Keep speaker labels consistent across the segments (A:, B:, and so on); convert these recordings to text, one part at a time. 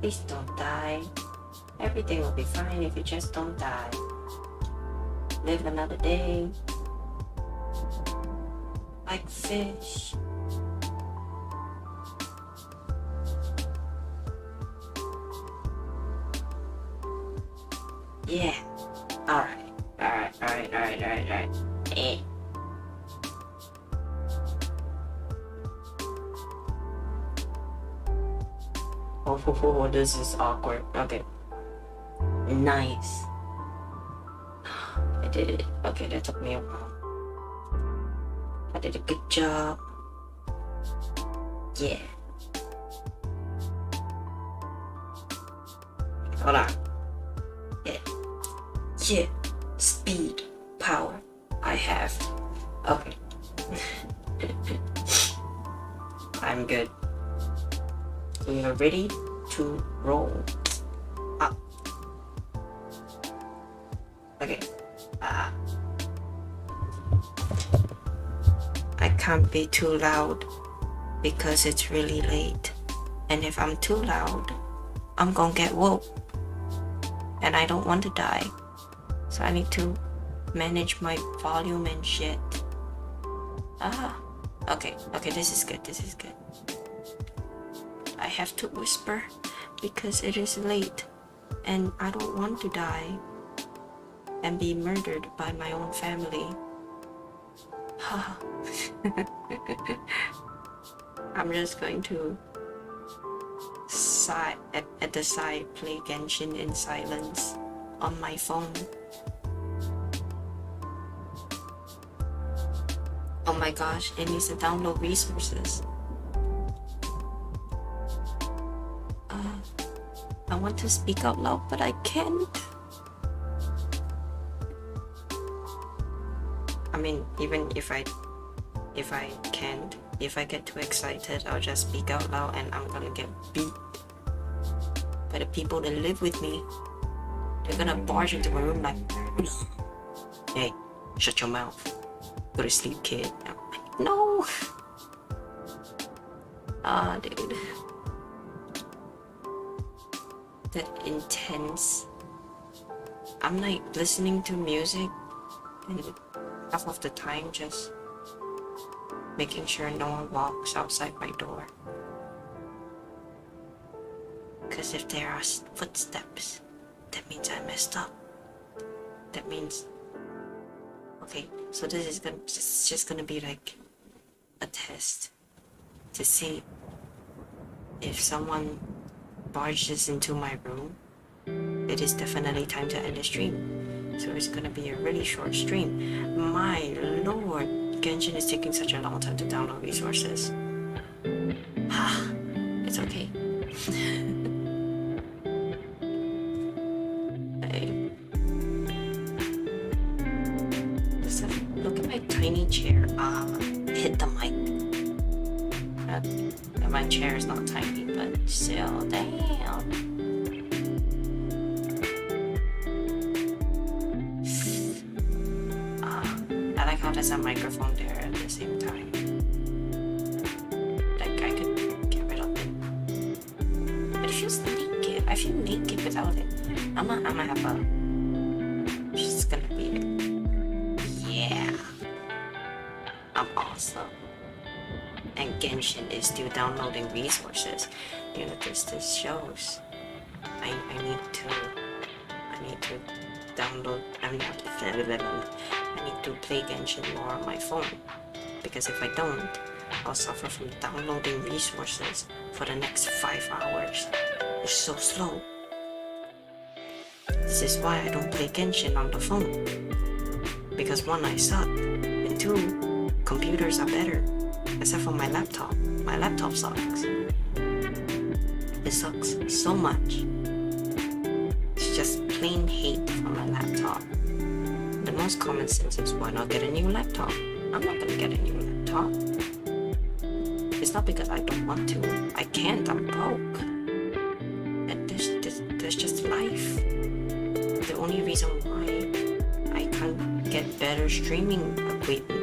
A: Please don't die. Everything will be fine if you just don't die. Live another day. Like fish. Yeah. Alright. Eh. Oh, this is awkward. Okay. Nice. I did it. Okay, that took me a while. I did a good job. Yeah. Hold on. Yeah. Speed. Power. I have. Okay. I'm good. We are ready to roll. Up. Okay. I can't be too loud because it's really late. And if I'm too loud, I'm gonna get woke. And I don't want to die. So I need to manage my volume and shit. Okay, this is good. I have to whisper because it is late and I don't want to die and be murdered by my own family. I'm just going to at the side play Genshin in silence on my phone. Oh my gosh, it needs to download resources. I want to speak out loud, but I can't. I mean, even if I can't, if I get too excited, I'll just speak out loud and I'm gonna get beat by the people that live with me. They're gonna barge into my room like, hey, shut your mouth. Go to sleep, kid. No. Dude. That intense. I'm like listening to music and half of the time just making sure no one walks outside my door. Because if there are footsteps, that means I messed up. That means... Okay, so this is just gonna be like a test to see if someone barges into my room. It is definitely time to end the stream. So it's gonna be a really short stream. My lord, Genshin is taking such a long time to download resources. It's okay. Look at my tiny chair. Hit the mic. My chair is not tiny, but still, damn. I like how there's a microphone there at the same time. Like I could get rid of it. But it feels naked. I feel naked without it. I'm gonna have a... She's gonna be... Yeah. I'm awesome. And Genshin is still downloading resources. You know, this shows. I need to download. I need to play Genshin more on my phone, because if I don't, I'll suffer from downloading resources for the next 5 hours. It's so slow. This is why I don't play Genshin on the phone. Because 1, I suck, and 2, computers are better. Except for my laptop. My laptop sucks. It sucks so much. It's just plain hate for my laptop. The most common sense is, why not get a new laptop? I'm not gonna get a new laptop. It's not because I don't want to. I can't, I'm broke. And there's just life. The only reason why I can't get better streaming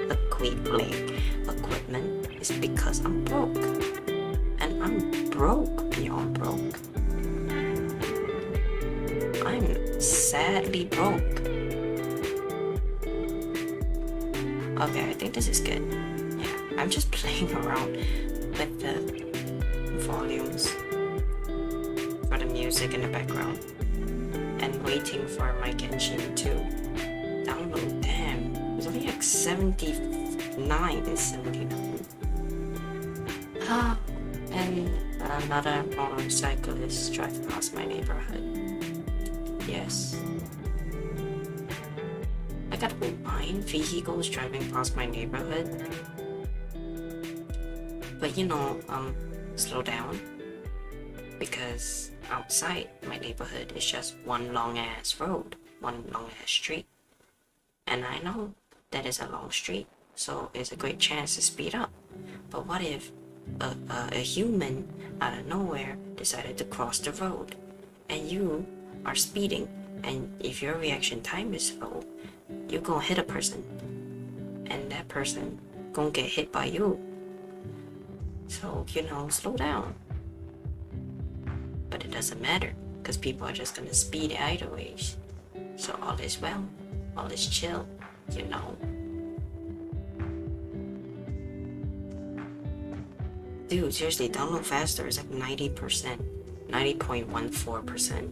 A: equipment is because I'm broke. And I'm broke beyond broke. sadly broke. Okay, I think this is good. Yeah, I'm just playing around with the volumes for the music in the background and waiting for my Genshin to download. Damn, it's only like 79 and 79. Ah, and another motorcyclist drive past my neighborhood. Yes. I got vehicles driving past my neighborhood. But slow down. Because outside my neighborhood is just one long ass road, one long ass street. And I know that is a long street, so it's a great chance to speed up. But what if a human out of nowhere decided to cross the road and you are speeding, and if your reaction time is slow, you're gonna hit a person and that person gonna get hit by you. So slow down. But it doesn't matter because people are just gonna speed either ways. So all is well, all is chill, Dude, seriously, download faster is like 90%, 90.14%.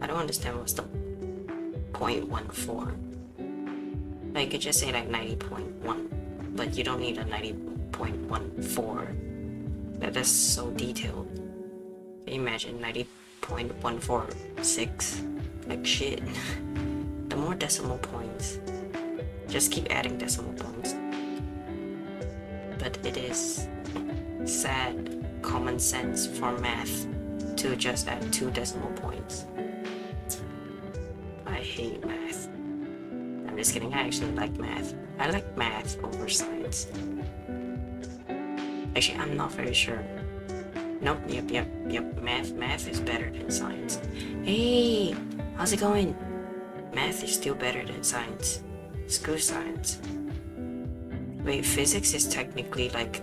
A: I don't understand what's the 0.14. Like, you could just say like 90.1, but you don't need a 90.14. That's so detailed. Can you imagine 90.146? Like shit. The more decimal points. Just keep adding decimal points. But it is sad common sense for math to just add 2 decimal points. I hate math. I'm just kidding, I actually like math. I like math over science. Actually, I'm not very sure. Nope, yep. Math is better than science. Hey, how's it going? Math is still better than science. Screw science. Wait, physics is technically like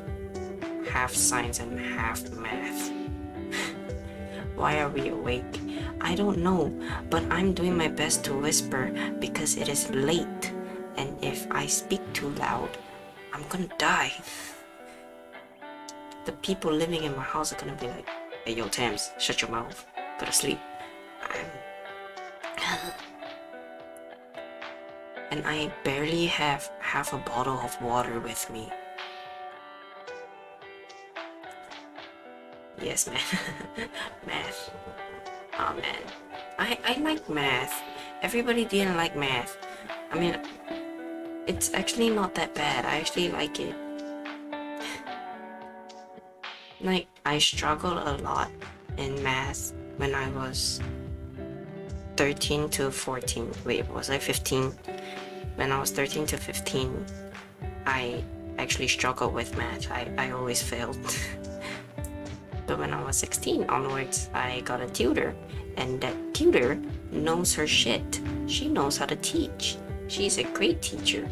A: half science and half math. Why are we awake? I don't know, but I'm doing my best to whisper because it is late, and if I speak too loud, I'm gonna die. The people living in my house are gonna be like, hey yo Tams, shut your mouth, go to sleep. And I barely have half a bottle of water with me. Yes, man. Math. Oh man. I like math. Everybody didn't like math. I mean, it's actually not that bad. I actually like it. Like, I struggled a lot in math when I was 13 to 14. Wait, was I 15? When I was 13 to 15, I actually struggled with math. I always failed. But when I was 16 onwards, I got a tutor, and that tutor knows her shit. She knows how to teach. She's a great teacher.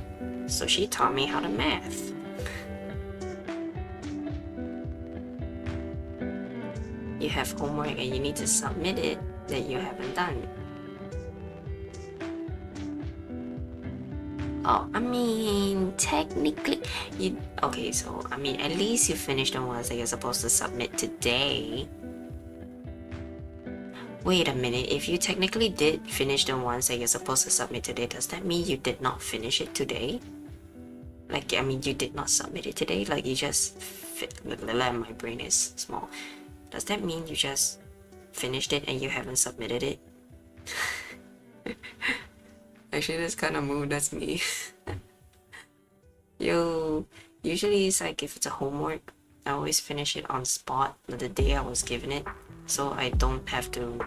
A: So she taught me how to math. You have homework and you need to submit it that you haven't done. Oh, I mean, technically, okay, so, I mean, at least you finished the ones that you're supposed to submit today. Wait a minute, if you technically did finish the ones that you're supposed to submit today, does that mean you did not finish it today? Like, I mean, you did not submit it today? Like, you just, my brain is small. Does that mean you just finished it and you haven't submitted it? Actually, this kind of mood, that's me. Yo, usually it's like if it's a homework, I always finish it on spot the day I was given it, so I don't have to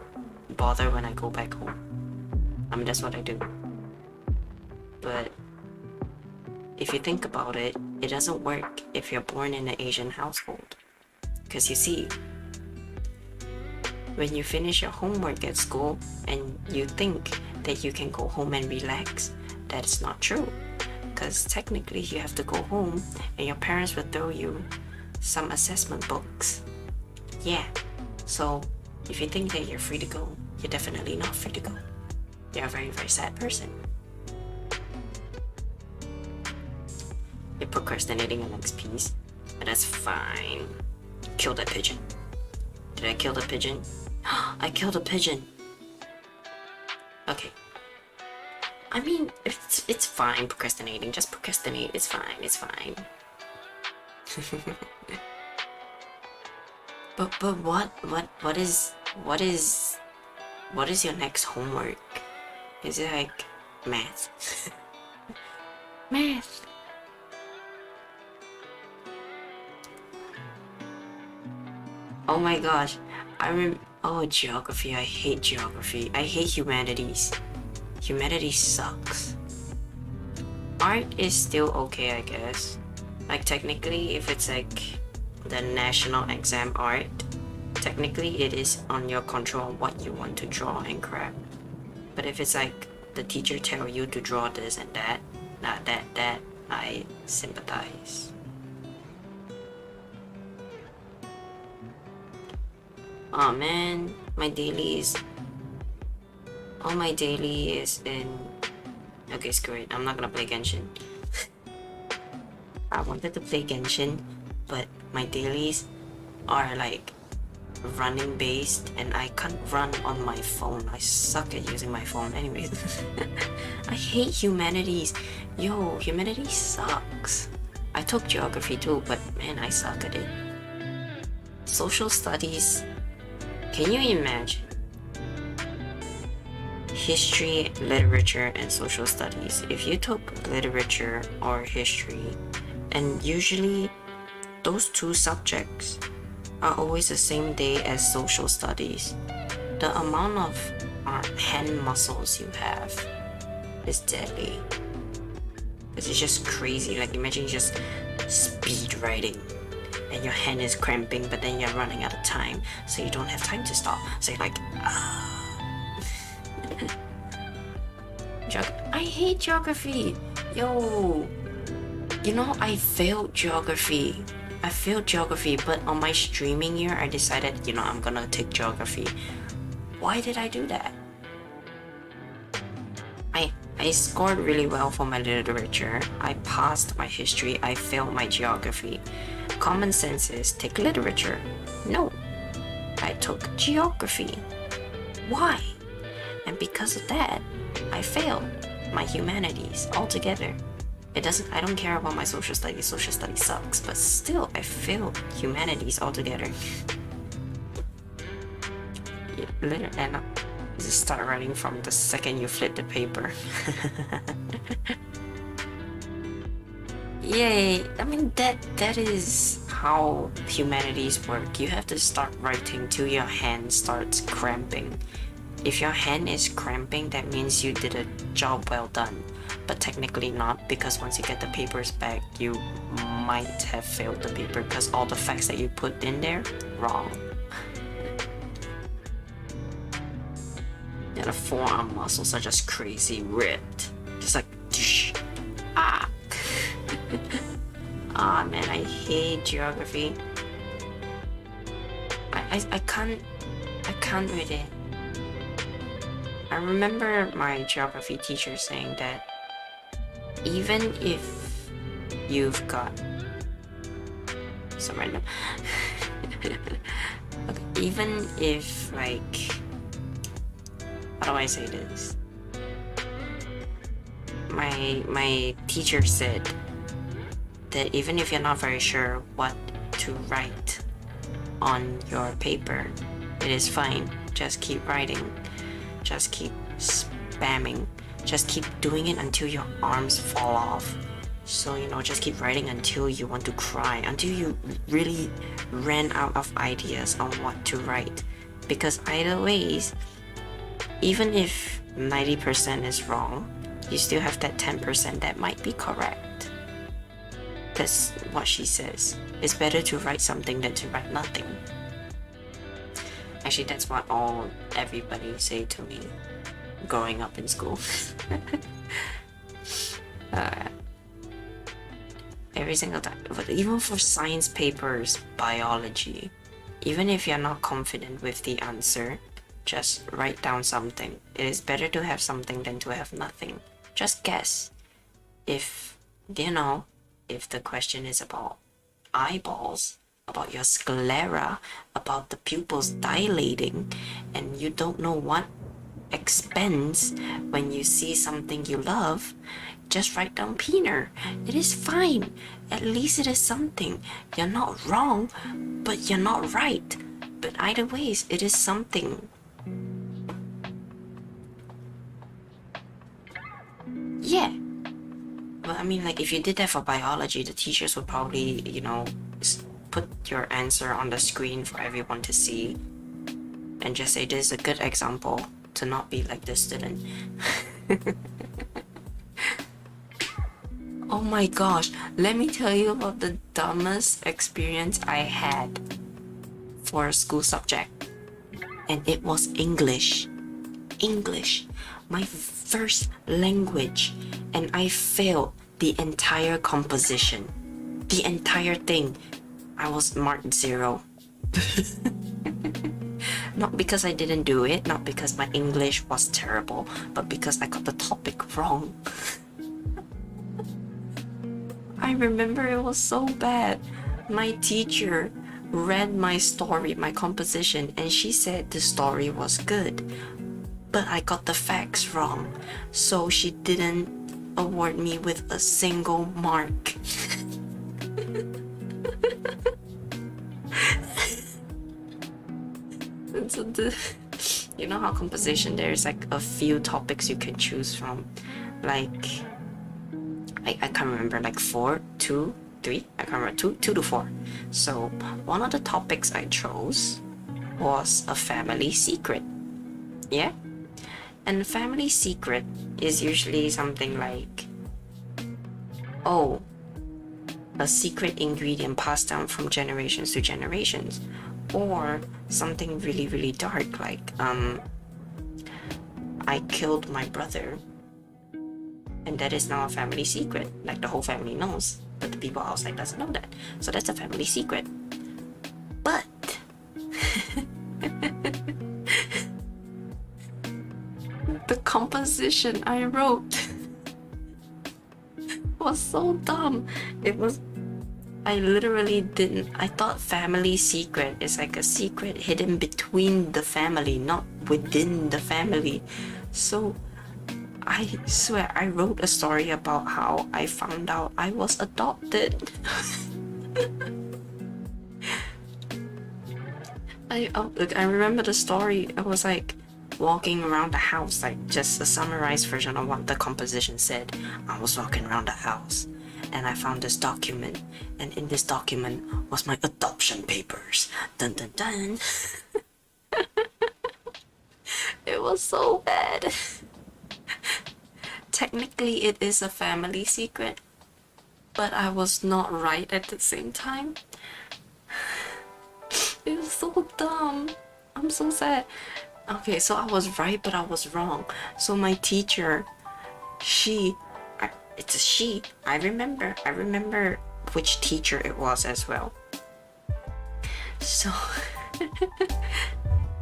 A: bother when I go back home. I mean, that's what I do. But if you think about it, it doesn't work if you're born in an Asian household. Because you see, when you finish your homework at school and you think that you can go home and relax, that is not true. Because technically you have to go home and your parents will throw you some assessment books. Yeah, so If you think that you're free to go, you're definitely not free to go. You're a very, very sad person. You're procrastinating the next piece, but that's fine. Kill that pigeon. Did I kill the pigeon? I killed a pigeon. Okay. I mean, it's fine procrastinating. Just procrastinate. It's fine. It's fine. but what is your next homework? Is it like math? Math. Oh my gosh. Oh, geography. I hate geography. I hate humanities. Humanities sucks. Art is still okay, I guess. Like technically, if it's like the national exam art, technically it is on your control what you want to draw and crap. But if it's like the teacher tell you to draw this and that, that I sympathize. Oh man, my daily is in. Okay, screw it. I'm not gonna play Genshin. I wanted to play Genshin, but my dailies are like running based and I can't run on my phone. I suck at using my phone anyways. I hate humanities. Yo, humanities sucks. I took geography too, but man, I suck at it. Social studies. Can you imagine? History, literature, and social studies. If you took literature or history, and usually those two subjects are always the same day as social studies, the amount of hand muscles you have is deadly. Because it's just crazy. Like imagine you just speed writing and your hand is cramping, but then you're running out of time, so you don't have time to stop. So you're like, I hate geography. Yo, you know, I failed geography. But on my streaming year, I decided, you know, I'm gonna take geography. Why did I do that? I scored really well for my literature. I passed my history. I failed my geography. Common sense is take literature. No, I took geography. Why? And because of that, I failed my humanities altogether. I don't care about my social studies. Social studies sucks, but still, I failed humanities altogether. And just start writing from the second you flip the paper. Yay! I mean, that is how humanities work. You have to start writing till your hand starts cramping. If your hand is cramping, that means you did a job well done. But technically not, because once you get the papers back, you might have failed the paper because all the facts that you put in there, wrong. Yeah, the forearm muscles are just crazy ripped. Just like, tsh, ah. Ah man, I hate geography. I can't read it. I remember my geography teacher saying that even if you've got some random okay, even if like, how do I say this? My teacher said that even if you're not very sure what to write on your paper, it is fine. Just keep writing. Just keep spamming. Just keep doing it until your arms fall off. So, you know, just keep writing until you want to cry, until you really ran out of ideas on what to write. Because either ways, even if 90% is wrong, you still have that 10% that might be correct. That's what she says. It's better to write something than to write nothing. Actually, that's what everybody say to me growing up in school. Every single time. But even for science papers, biology, Even if you're not confident with the answer, just write down something. It is better to have something than to have nothing. Just guess. If, if the question is about eyeballs, about your sclera, about the pupils dilating, and you don't know what expense when you see something you love, just write down peener. It is fine. At least it is something. You're not wrong, but you're not right. But either ways, it is something. Yeah. But I mean, like, if you did that for biology, the teachers would probably, put your answer on the screen for everyone to see and just say this is a good example to not be like this student. Oh my gosh, let me tell you about the dumbest experience I had for a school subject. And it was English. English, my first language. And I failed the entire composition. The entire thing. I was marked 0. Not because I didn't do it, not because my English was terrible, but because I got the topic wrong. I remember it was so bad. My teacher read my story, my composition, and she said the story was good. But I got the facts wrong, so she didn't award me with a single mark. So you know how composition, there's like a few topics you can choose from, like I can't remember, like 4, 2, 3, I can't remember, 2 to 4. So one of the topics I chose was a family secret. Yeah, and family secret is usually something like, oh, a secret ingredient passed down from generations to generations, or something really, really dark, like I killed my brother, and that is now a family secret. Like, the whole family knows, but the people outside doesn't know that. So that's a family secret. But the composition I wrote was so dumb. I thought family secret is like a secret hidden between the family, not within the family. So I swear I wrote a story about how I found out I was adopted. I remember the story. I was like walking around the house, like just a summarized version of what the composition said. I was walking around the house and I found this document, and in this document was my adoption papers. Dun dun dun. It was so bad. Technically it is a family secret, but I was not right at the same time. It was so dumb. I'm so sad. Okay, so I was right, but I was wrong. So my teacher, it's a she. I remember which teacher it was as well. So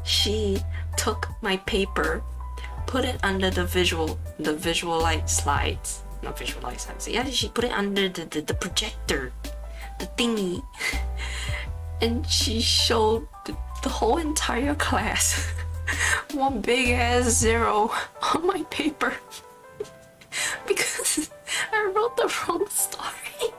A: she took my paper, put it under the visualize slides. Not visualize slides. Yeah, she put it under the projector, the thingy. And she showed the whole entire class one big ass 0 on my paper because I wrote the wrong story.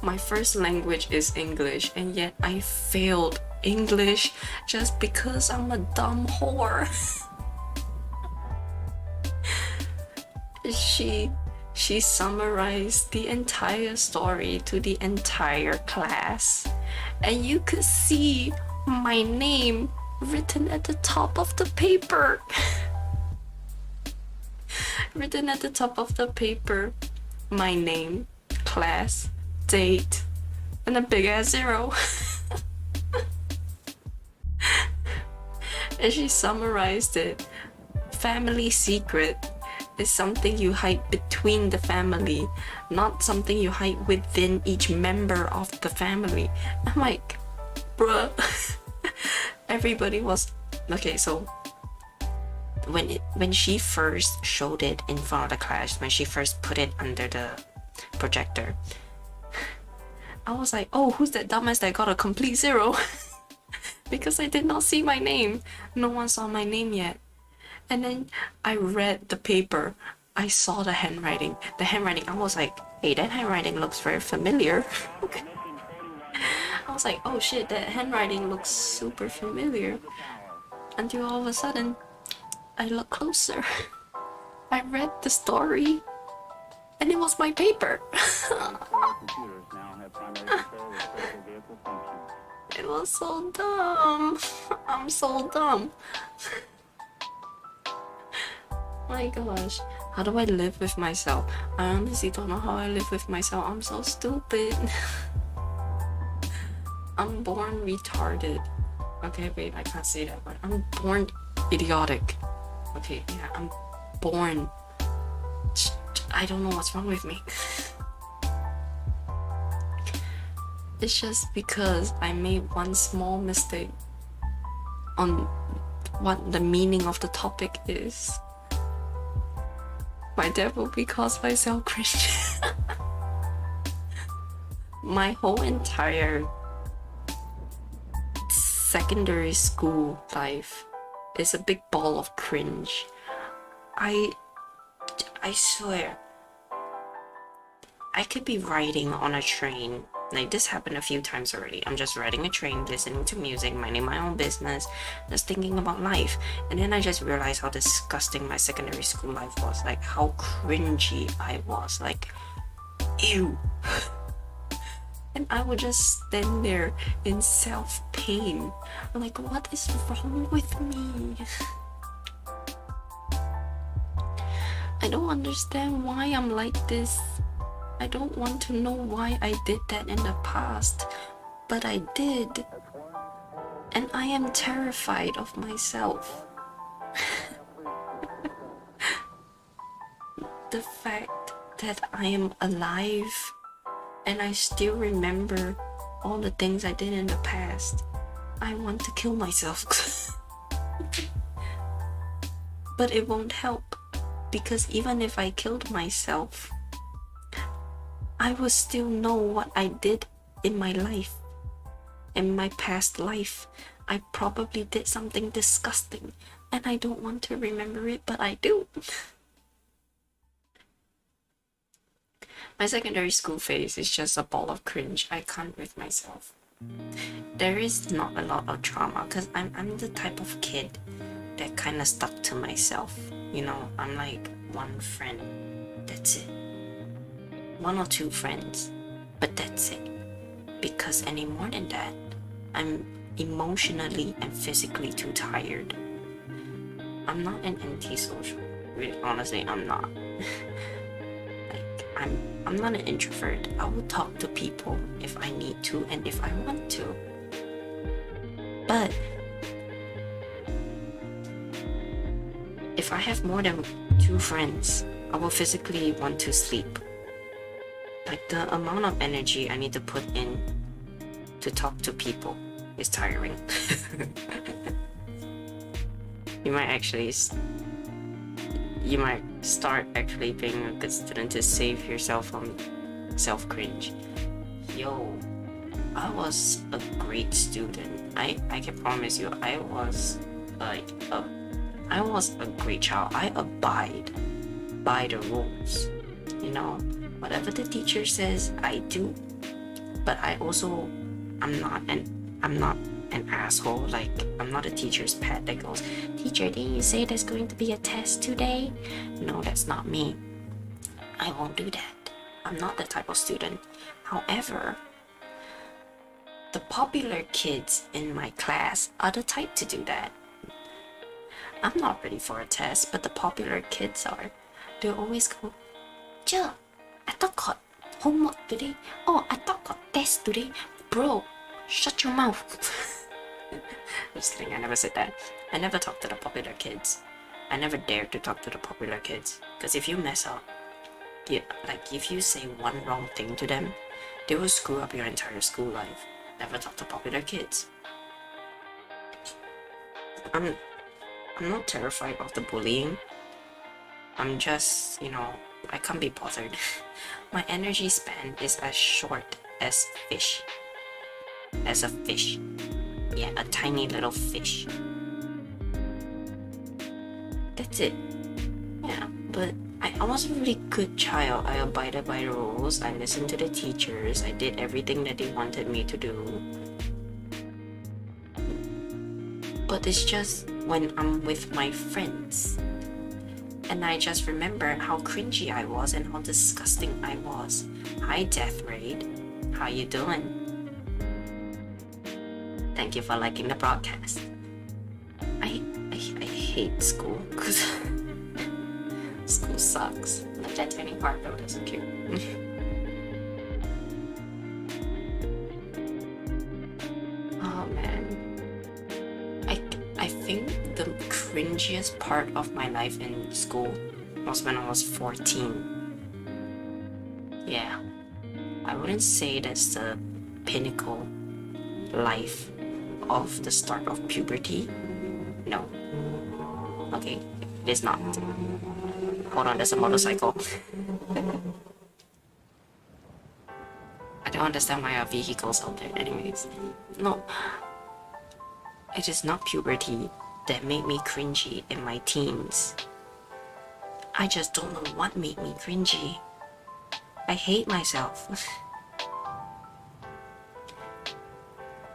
A: My first language is English, and yet I failed English just because I'm a dumb whore. She summarized the entire story to the entire class, and you could see my name written at the top of the paper. Written at the top of the paper, my name, class, date, and a big ass 0. And she summarized it, family secret, is something you hide between the family, not something you hide within each member of the family. I'm like, bruh. Everybody was okay. So when she first showed it in front of the class, when she first put it under the projector, I was like, oh, who's that dumbass that got a complete 0? Because I did not see my name. No one saw my name yet. And then I read the paper. I saw the handwriting. I was like, hey, that handwriting looks very familiar. I was like, oh shit, that handwriting looks super familiar. Until all of a sudden, I looked closer. I read the story, and it was my paper. It was so dumb. I'm so dumb. My gosh, how do I live with myself? I honestly don't know how I live with myself. I'm so stupid. I'm born retarded. Okay, wait, I can't say that word. I'm born idiotic. Okay, yeah, I'm born. I don't know what's wrong with me. It's just because I made one small mistake on what the meaning of the topic is. My dad will be caused myself cringe. My whole entire secondary school life is a big ball of cringe. I swear, I could be riding on a train. Like, this happened a few times already. I'm just riding a train, listening to music, minding my own business, just thinking about life. And then I just realized how disgusting my secondary school life was. Like, how cringy I was. Like, ew. And I would just stand there in self-pain. Like, what is wrong with me? I don't understand why I'm like this. I don't want to know why I did that in the past, but I did. And I am terrified of myself. The fact that I am alive and I still remember all the things I did in the past. I want to kill myself. But it won't help, because even if I killed myself, I will still know what I did in my life. In my past life, I probably did something disgusting, and I don't want to remember it, but I do. My secondary school phase is just a ball of cringe. I can't with myself. There is not a lot of drama, because I'm the type of kid that kind of stuck to myself. You know, I'm like one friend, that's it. One or two friends, but that's it. Because any more than that, I'm emotionally and physically too tired. I'm not an antisocial. Really, honestly, I'm not. Like, I'm not an introvert. I will talk to people if I need to and if I want to. But if I have more than two friends, I will physically want to sleep. Like, the amount of energy I need to put in to talk to people is tiring. You might start actually being a good student to save yourself from self-cringe. Yo, I was a great student. I can promise you, I was a great child. I abide by the rules. You know, whatever the teacher says, I do. But I'm not an asshole. Like, I'm not a teacher's pet that goes, "Teacher, didn't you say there's going to be a test today?" No, that's not me. I won't do that. I'm not that type of student. However, the popular kids in my class are the type to do that. I'm not ready for a test, but the popular kids are. They always go, "Cher, I thought got homework today. Oh, I thought got test today." Bro, shut your mouth. Just kidding, I never said that. I never talk to the popular kids. I never dared to talk to the popular kids, because if you mess up, like if you say one wrong thing to them, they will screw up your entire school life. Never talk to popular kids. I'm not terrified of the bullying. I'm just, I can't be bothered. My energy span is as short as fish. As a fish. Yeah, a tiny little fish. That's it. Yeah, but I was a really good child. I abided by the rules. I listened to the teachers. I did everything that they wanted me to do. But it's just when I'm with my friends, and I just remember how cringy I was and how disgusting I was. Hi, Death Raid. How you doing? Thank you for liking the broadcast. I hate school because school sucks. Look, that tiny heart though, that's so cute. Oh man. I think the cringiest part of my life in school was when I was 14. Yeah. I wouldn't say that's the pinnacle life of the start of puberty. No. Okay, it is not. Hold on, there's a motorcycle. I don't understand why our vehicles out there. Anyways, no. It is not puberty that made me cringy in my teens. I just don't know what made me cringy. I hate myself.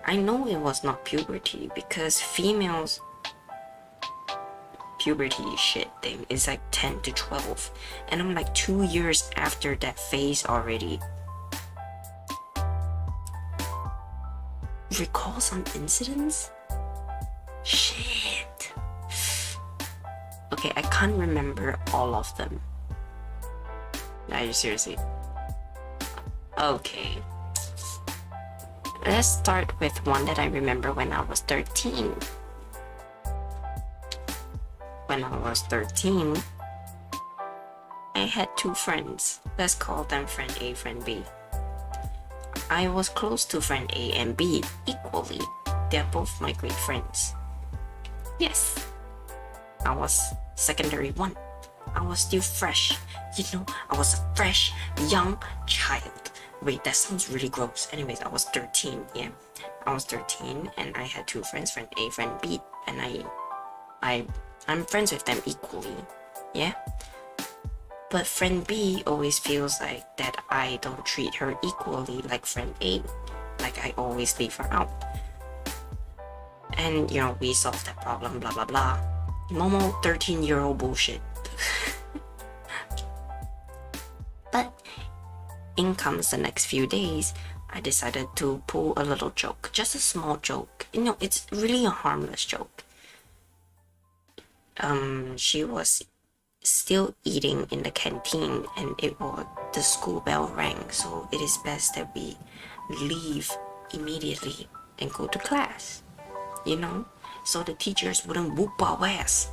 A: I know it was not puberty because females' puberty shit thing is like 10 to 12, and I'm like 2 years after that phase already. Recall some incidents? Shit. Okay, I can't remember all of them. Are you seriously? Okay. Let's start with one that I remember when I was 13. When I was 13, I had two friends. Let's call them friend A, friend B. I was close to friend A and B equally. They're both my great friends. Yes, I was secondary 1. I was still fresh. I was a fresh, young child. Wait, that sounds really gross. Anyways, I was 13, yeah. I was 13 and I had two friends, friend A, friend B, and I'm friends with them equally, yeah? But friend B always feels like that I don't treat her equally like friend A. Like I always leave her out. And, we solved that problem, blah, blah, blah. Normal 13-year-old bullshit. But in comes the next few days, I decided to pull a little joke, just a small joke. It's really a harmless joke. She was still eating in the canteen and the school bell rang, so it is best that we leave immediately and go to class, so the teachers wouldn't whoop our ass.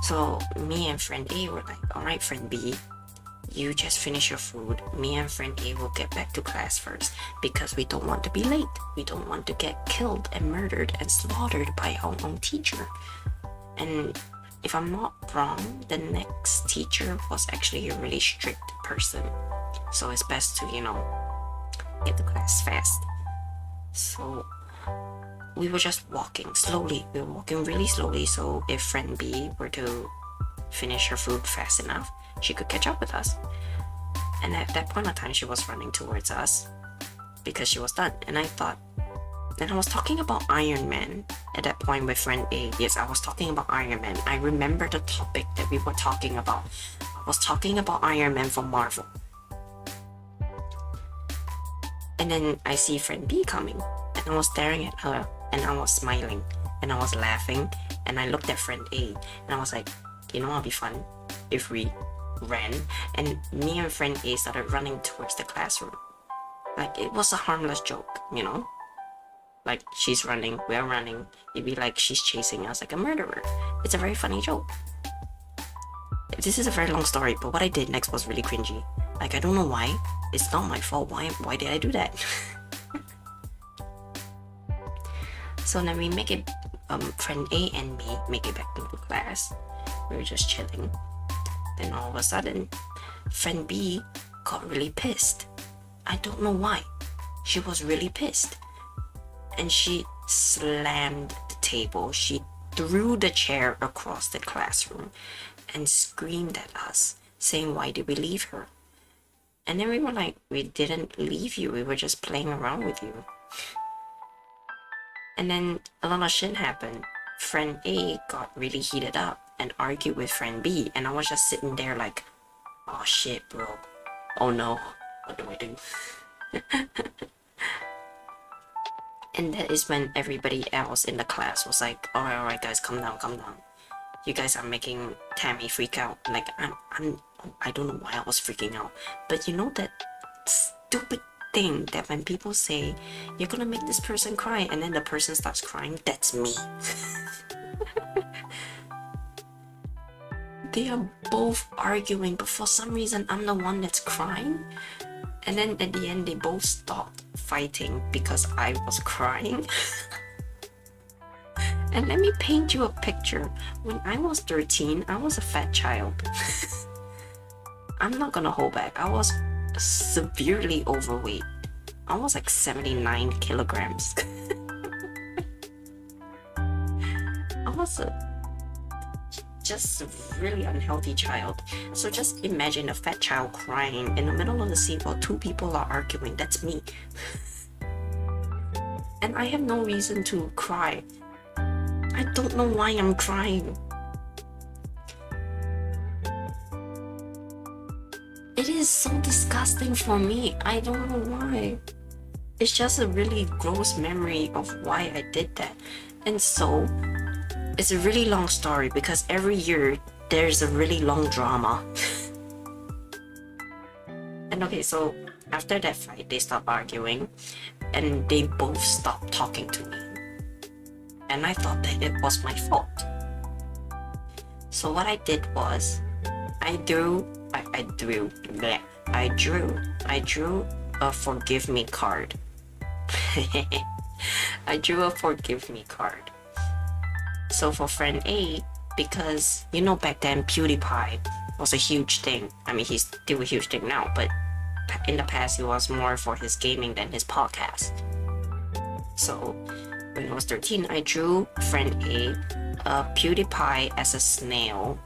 A: So me and friend A were like, alright friend B, you just finish your food. Me and friend A will get back to class first because we don't want to be late. We don't want to get killed and murdered and slaughtered by our own teacher. And if I'm not wrong, the next teacher was actually a really strict person. So it's best to, get to class fast. So we were just walking slowly. We were walking really slowly, so if friend B were to finish her food fast enough, she could catch up with us. And at that point of time, she was running towards us because she was done. And I was talking about Iron Man at that point with friend A. Yes, I was talking about Iron Man. I remember the topic that we were talking about. I was talking about Iron Man from Marvel. And then I see friend B coming, and I was staring at her, and I was smiling, and I was laughing, and I looked at friend A, and I was like, it'd be fun if we ran. And me and friend A started running towards the classroom. Like, it was a harmless joke, like she's running, we're running. It'd be like she's chasing us like a murderer. It's a very funny joke. This is a very long story, but what I did next was really cringy. Like, I don't know why. It's not my fault. Why did I do that? So then we make it, friend A and me make it back to the class. We were just chilling. Then all of a sudden, friend B got really pissed. I don't know why. She was really pissed. And she slammed the table. She threw the chair across the classroom and screamed at us, saying, why did we leave her? And then we were like, we didn't leave you. We were just playing around with you. And then a lot of shit happened. Friend A got really heated up and argued with friend B. And I was just sitting there like, oh shit, bro. Oh no, what do I do? And that is when everybody else in the class was like, alright guys, calm down. You guys are making Tammy freak out. Like, I don't know why I was freaking out. But you know that stupid thing that when people say, you're gonna make this person cry, and then the person starts crying? That's me. They are both arguing, but for some reason, I'm the one that's crying. And then at the end, they both stopped fighting because I was crying. And let me paint you a picture. When I was 13, I was a fat child. I'm not gonna hold back. I was severely overweight. I was like 79 kilograms. I was just a really unhealthy child. So just imagine a fat child crying in the middle of the scene while two people are arguing. That's me. And I have no reason to cry. I don't know why I'm crying. It is so disgusting for me. I don't know why. It's just a really gross memory of why I did that. And so, it's a really long story because every year there's a really long drama. And okay, so after that fight, they stopped arguing and they both stopped talking to me. And I thought that it was my fault. So what I did was, I drew a forgive me card. I drew a forgive me card. So for friend A, because you know back then PewDiePie was a huge thing. I mean, he's still a huge thing now, but in the past he was more for his gaming than his podcast. So when I was 13, I drew friend A PewDiePie as a snail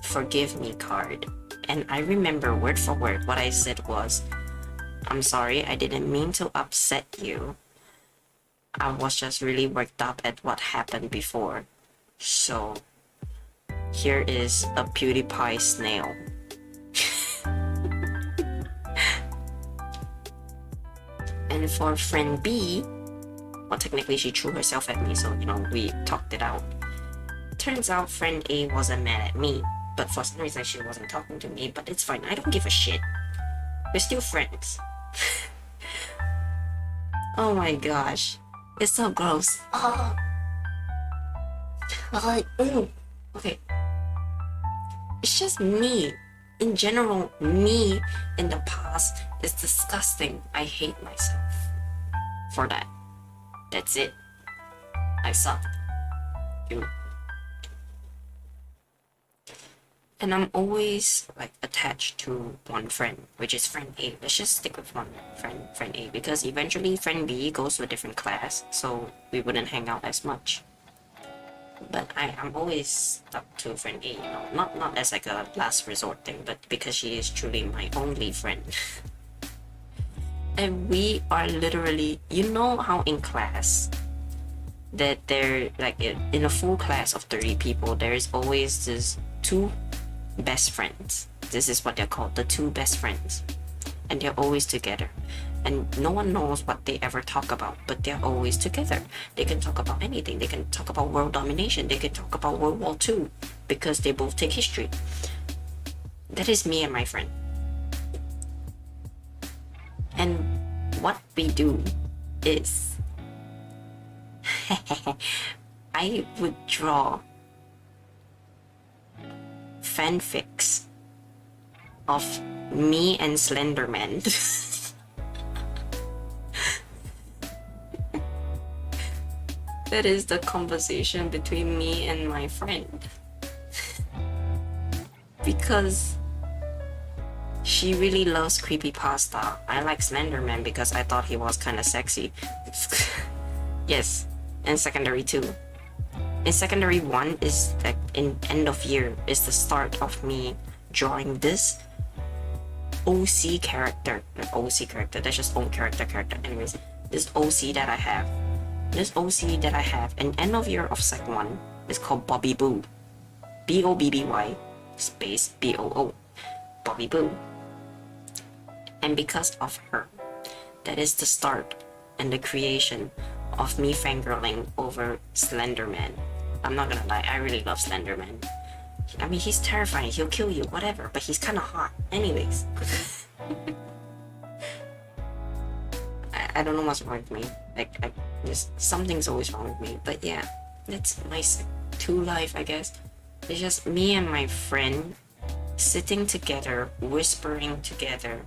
A: forgive me card. And I remember word for word what I said was, I'm sorry, I didn't mean to upset you. I was just really worked up at what happened before. So here is a PewDiePie snail. And for friend B, well, technically she threw herself at me, so you know, we talked it out. Turns out friend A wasn't mad at me, but for some reason she wasn't talking to me, but it's fine, I don't give a shit. We're still friends. Oh my gosh. It's so gross. Okay. It's just me. In general, me in the past is disgusting. I hate myself for that. That's it. I suck. And I'm always like attached to one friend, which is friend A. Let's just stick with one friend A, because eventually friend B goes to a different class, so we wouldn't hang out as much. But I'm always stuck to friend A, you know, not as like a last resort thing, but because she is truly my only friend. And we are literally, you know how in class that there, like in a full class of 30 people, there is always this two best friends. This is what they're called, the two best friends. And they're always together. And no one knows what they ever talk about, but they're always together. They can talk about anything. They can talk about world domination. They can talk about World War II, because they both take history. That is me and my friend. And what we do is I would draw fanfics of me and Slenderman. That is the conversation between me and my friend. Because she really loves creepypasta. I like Slenderman because I thought he was kind of sexy. Yes, and secondary 2. In secondary 1 is like in end of year is the start of me drawing this OC character. Not OC character, that's just own character. Anyways, this OC that I have. This OC that I have in end of year of sec 1 is called Bobby Boo. Bobby space Boo. Bobby Boo. And because of her, that is the start and the creation of me fangirling over Slenderman. I'm not gonna lie, I really love Slenderman. I mean, he's terrifying, he'll kill you, whatever, but he's kinda hot. Anyways. I don't know what's wrong with me. Like, something's always wrong with me. But yeah, that's my sec 2 life, I guess. It's just me and my friend sitting together, whispering together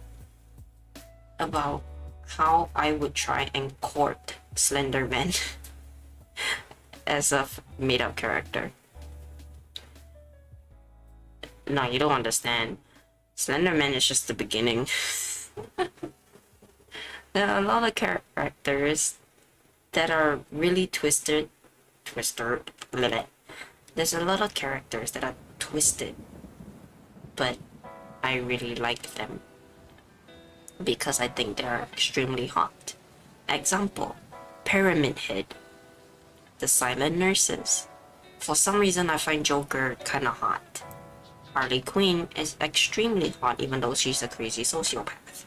A: about how I would try and court Slenderman as a made-up character. No, you don't understand. Slenderman is just the beginning. There are a lot of characters that are really twisted. There's a lot of characters that are twisted, but I really like them because I think they are extremely hot. Example, Pyramid Head, the Silent Nurses. For some reason, I find Joker kinda hot. Harley Quinn is extremely hot even though she's a crazy sociopath.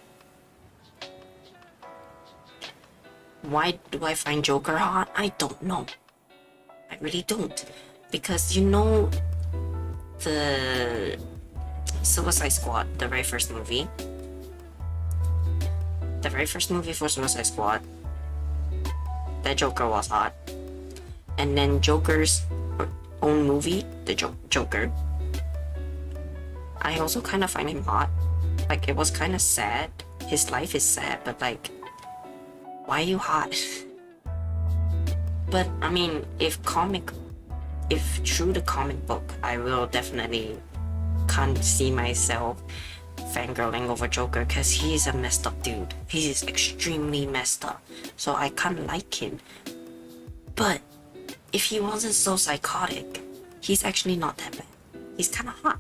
A: Why do I find Joker hot? I don't know. I really don't. Because you know the Suicide Squad, the very first movie. The very first movie for Suicide Squad, that Joker was hot. And then Joker's own movie, the Joker, I also kind of find him hot. Like, it was kind of sad. His life is sad, but like, why are you hot? But I mean, if through the comic book, I will definitely can't see myself fangirling over Joker because he's a messed up dude. He's extremely messed up. So I can't like him. But if he wasn't so psychotic, he's actually not that bad. He's kind of hot.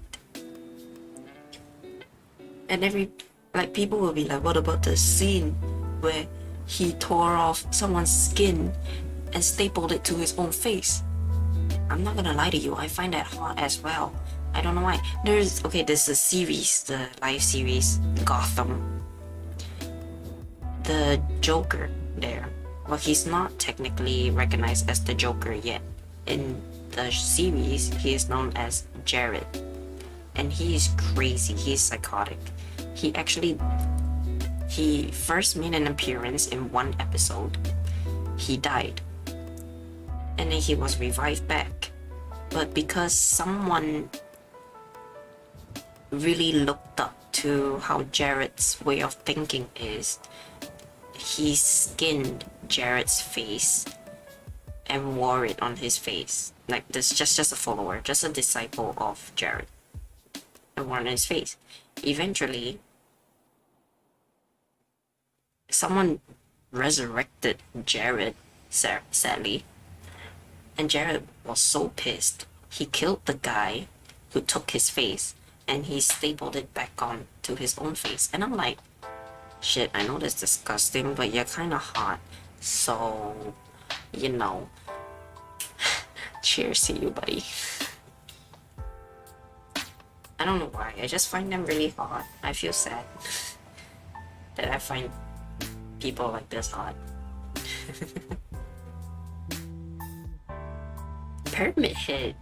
A: And people will be like, what about the scene where he tore off someone's skin and stapled it to his own face? I'm not gonna lie to you, I find that hot as well. I don't know why. There's a series, the live series, Gotham. The Joker there. Well, he's not technically recognized as the Joker yet. In the series, he is known as Jared. And he is crazy, he's psychotic. He first made an appearance in one episode. He died. And then he was revived back. But because someone really looked up to how Jared's way of thinking is, he skinned Jared's face and wore it on his face. Like this, just a follower, just a disciple of Jared, and wore it on his face. Eventually, someone resurrected Jared, sadly, and Jared was so pissed, he killed the guy who took his face, and he stapled it back on to his own face. And I'm like, shit, I know that's disgusting, but you're kinda hot, so, you know, cheers to you, buddy. I don't know why, I just find them really hot. I feel sad that I find people like this hot. Pyramid Head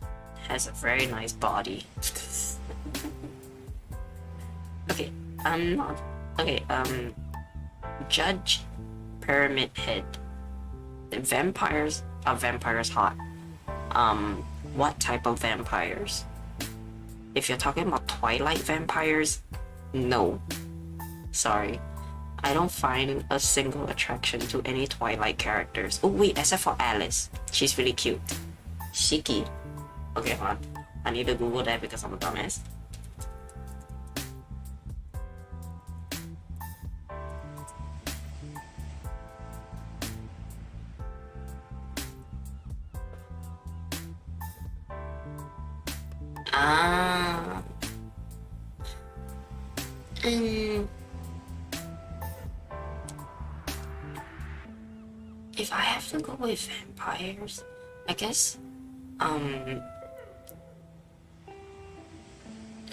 A: has a very nice body. Judge Pyramid Head. The vampires are vampires hot. What type of vampires? If you're talking about Twilight vampires, no. Sorry. I don't find a single attraction to any Twilight characters. Oh wait, except for Alice. She's really cute. Shiki. Okay, hold on. I need to Google that because I'm a dumbass. Ah. If I have to go with vampires, I guess,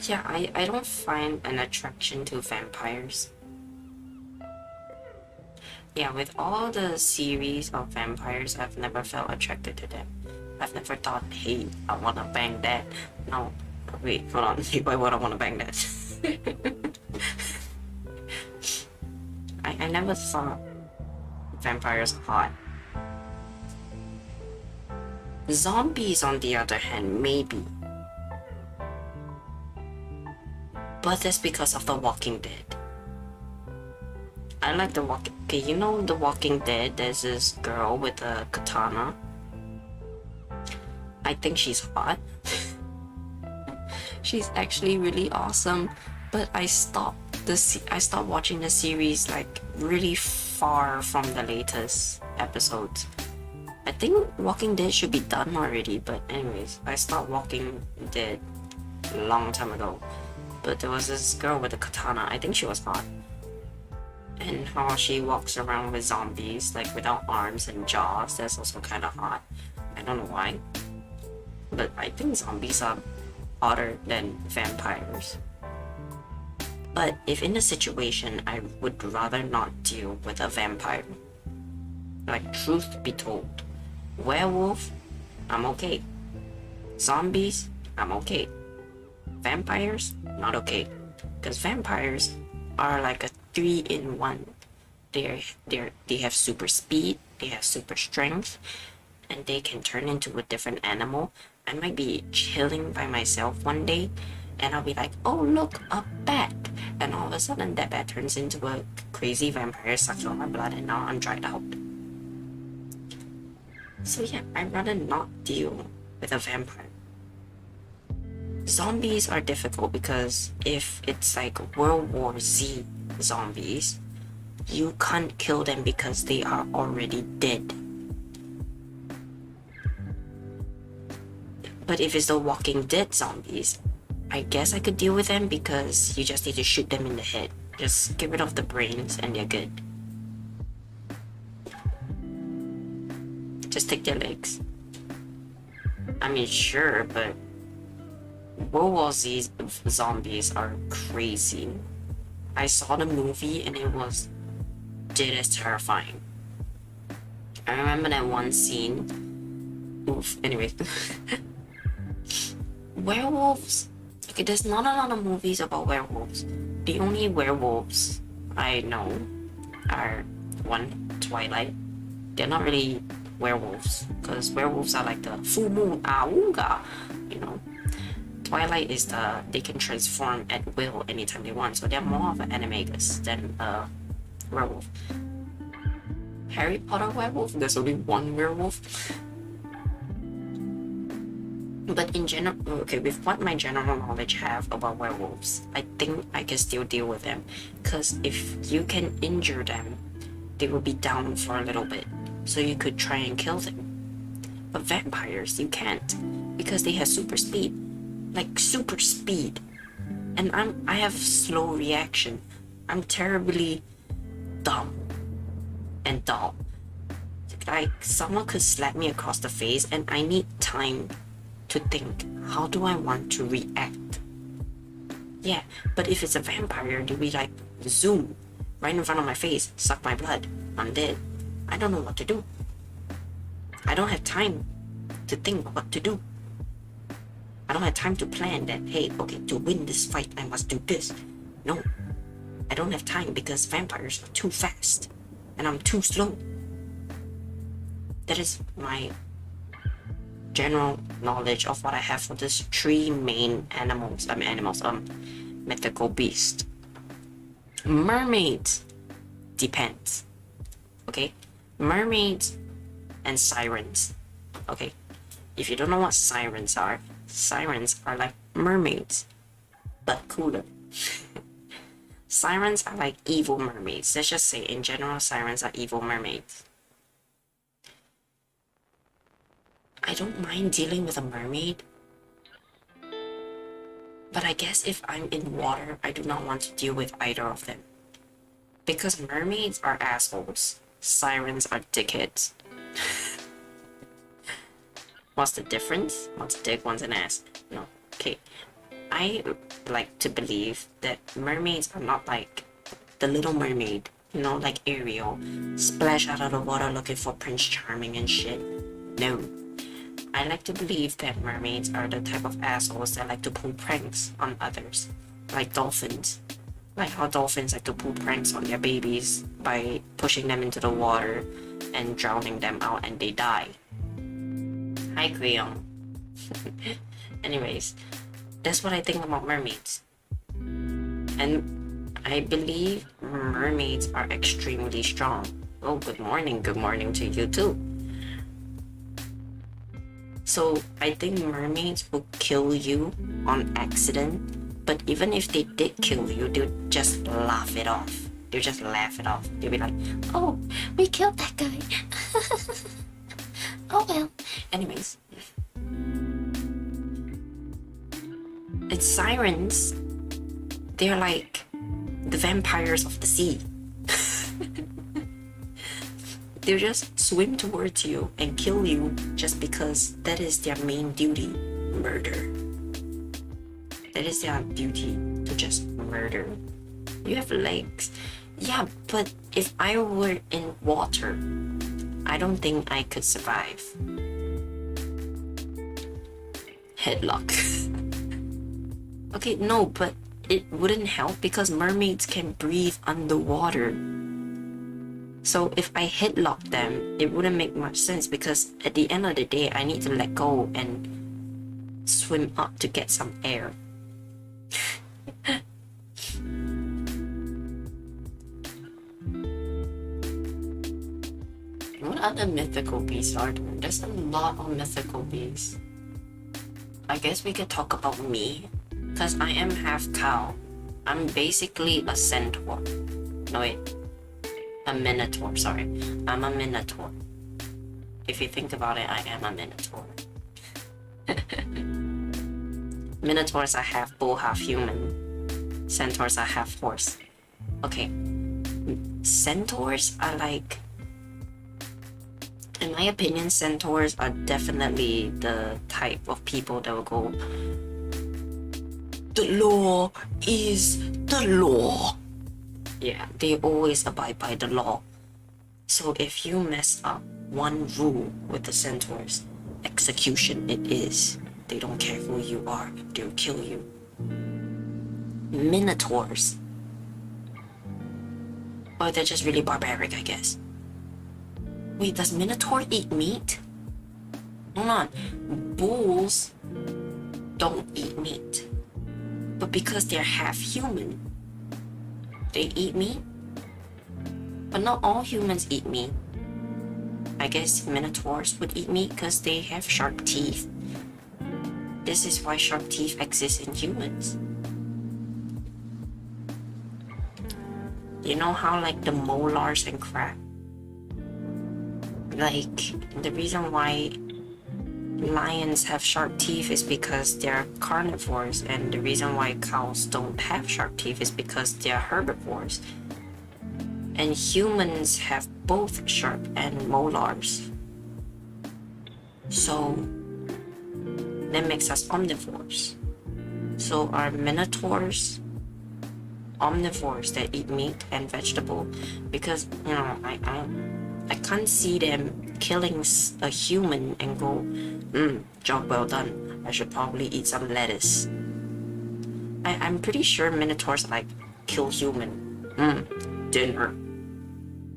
A: yeah, I don't find an attraction to vampires. Yeah, with all the series of vampires, I've never felt attracted to them. I've never thought, hey, I wanna bang that. No, wait, hold on, why would I wanna bang that? I never thought vampires hot. Zombies, on the other hand, maybe. But that's because of The Walking Dead. I like The Walking... Okay, you know The Walking Dead, there's this girl with a katana. I think she's hot. She's actually really awesome. But I stopped watching the series like really far from the latest episodes. I think Walking Dead should be done already, but anyways, I stopped Walking Dead a long time ago. But there was this girl with a katana, I think she was hot. And how she walks around with zombies, like without arms and jaws, that's also kind of hot. I don't know why. But I think zombies are hotter than vampires. But if in a situation, I would rather not deal with a vampire. Like, truth be told, werewolf, I'm okay. Zombies, I'm okay. Vampires, not okay. Because vampires are like a 3-in-1. They have super speed, they have super strength, and they can turn into a different animal. I might be chilling by myself one day, and I'll be like, oh look, a bat. And all of a sudden that bat turns into a crazy vampire, sucks all my blood, and now I'm dried out. So yeah, I'd rather not deal with a vampire. Zombies are difficult because if it's like World War Z zombies, you can't kill them because they are already dead. But if it's the Walking Dead zombies, I guess I could deal with them because you just need to shoot them in the head. Just get rid of the brains and they're good. Just take their legs. I mean, sure, but World War Z zombies are crazy. I saw the movie and it was dead as terrifying. I remember that one scene. Oof, anyway. Werewolves. Okay, there's not a lot of movies about werewolves. The only werewolves I know are one, Twilight. They're not really werewolves, because werewolves are like the full moon, awooga, you know. Twilight is they can transform at will anytime they want, so they're more of an animagus than a werewolf. Harry Potter werewolf? There's only one werewolf. But in general, okay, with what my general knowledge have about werewolves, I think I can still deal with them. Because if you can injure them, they will be down for a little bit. So you could try and kill them. But vampires, you can't. Because they have super speed. Like, super speed. And I have slow reaction. I'm terribly dumb and dull. Like, someone could slap me across the face and I need time to think, how do I want to react? Yeah, but if it's a vampire, they'll be like, zoom, right in front of my face, suck my blood, I'm dead. I don't know what to do. I don't have time to think what to do. I don't have time to plan that, hey, okay, to win this fight, I must do this. No, I don't have time because vampires are too fast. and I'm too slow. That is my general knowledge of what I have for these three main mythical beasts. Mermaids depends. Okay, mermaids and sirens. Okay, if you don't know what sirens are like mermaids, but cooler. Sirens are like evil mermaids. Let's just say in general, sirens are evil mermaids. I don't mind dealing with a mermaid, but I guess if I'm in water, I do not want to deal with either of them. Because mermaids are assholes, sirens are dickheads. What's the difference? One's a dick, one's an ass. No, okay. I like to believe that mermaids are not like the Little Mermaid, you know, like Ariel, splash out of the water looking for Prince Charming and shit. No. I like to believe that mermaids are the type of assholes that like to pull pranks on others, like dolphins. Like how dolphins like to pull pranks on their babies by pushing them into the water and drowning them out and they die. Hi, Creon. Anyways, that's what I think about mermaids. And I believe mermaids are extremely strong. Oh, good morning to you too. So I think mermaids will kill you on accident, but even if they did kill you, they'll just laugh it off. They'll just laugh it off. They'll be like, oh, we killed that guy. Oh well. Anyways. It's sirens. They're like the vampires of the sea. They'll just swim towards you and kill you just because that is their main duty, murder. That is their duty, to just murder. You have legs. Yeah, but if I were in water, I don't think I could survive. Headlock. Okay, no, but it wouldn't help because mermaids can breathe underwater. So if I headlock them, it wouldn't make much sense because at the end of the day, I need to let go and swim up to get some air. What other mythical beasts are there? There's a lot of mythical beasts. I guess we could talk about me, because I am half cow. I'm basically a centaur. No wait. A minotaur, sorry. I'm a minotaur. If you think about it, I am a minotaur. Minotaurs are half bull, half human. Centaurs are half horse. Okay. Centaurs are like... In my opinion, centaurs are definitely the type of people that will go, the law is the law. Yeah, they always abide by the law. So if you mess up one rule with the centaurs, execution it is. They don't care who you are, they'll kill you. Minotaurs. Well, they're just really barbaric, I guess. Wait, does Minotaur eat meat? Hold on. Bulls don't eat meat. But because they're half human, they eat meat? But not all humans eat meat. I guess Minotaurs would eat meat because they have sharp teeth. This is why sharp teeth exist in humans. You know how like the molars and crab? Like, the reason why lions have sharp teeth is because they're carnivores, and the reason why cows don't have sharp teeth is because they're herbivores. And humans have both sharp and molars. So, that makes us omnivores. So are minotaurs omnivores that eat meat and vegetable? Because, you know, I can't see them killing a human and go, job well done. I should probably eat some lettuce. I'm pretty sure minotaurs like kill human. Dinner.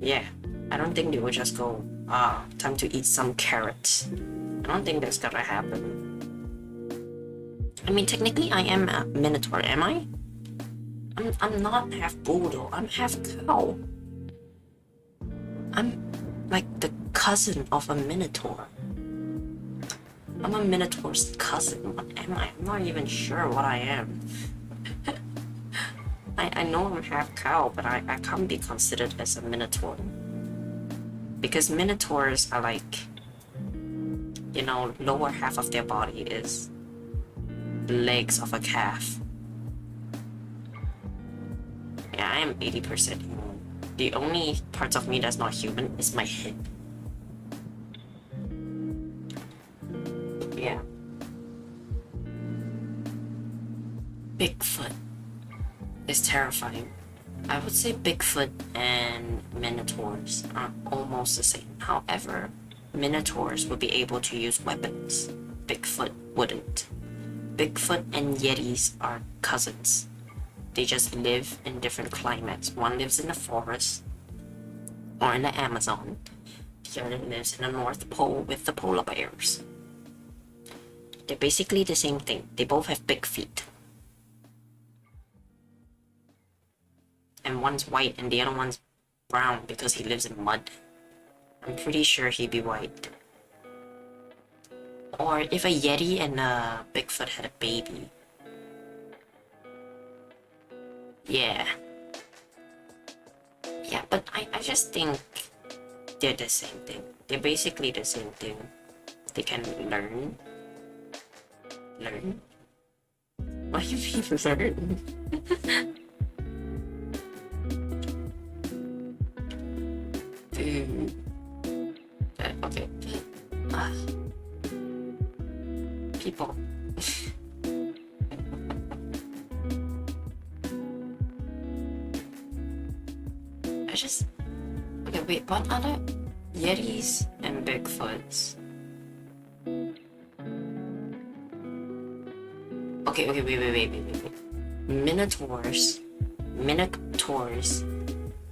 A: Yeah, I don't think they will just go, time to eat some carrots. I don't think that's gonna happen. I mean, technically I am a minotaur, am I? I'm not half bull, I'm half cow. I'm like the cousin of a minotaur. I'm a minotaur's cousin. What am I? I'm not even sure what I am. I know I'm half cow, but I can't be considered as a minotaur. Because minotaurs are like, you know, lower half of their body is the legs of a calf. Yeah, I am 80% human. The only parts of me that's not human is my head. Yeah. Bigfoot is terrifying. I would say Bigfoot and Minotaurs are almost the same. However, Minotaurs would be able to use weapons. Bigfoot wouldn't. Bigfoot and Yetis are cousins. They just live in different climates. One lives in the forest or in the Amazon. The other lives in the North Pole with the polar bears. They're basically the same thing. They both have big feet. And one's white and the other one's brown because he lives in mud. I'm pretty sure he'd be white. Or if a Yeti and a Bigfoot had a baby. Yeah. Yeah, but I just think they're the same thing. They're basically the same thing. They can learn. Learn? What do you mean learn? Okay. People. Okay, wait, what other Yetis and Bigfoots? Okay, wait. Minotaurs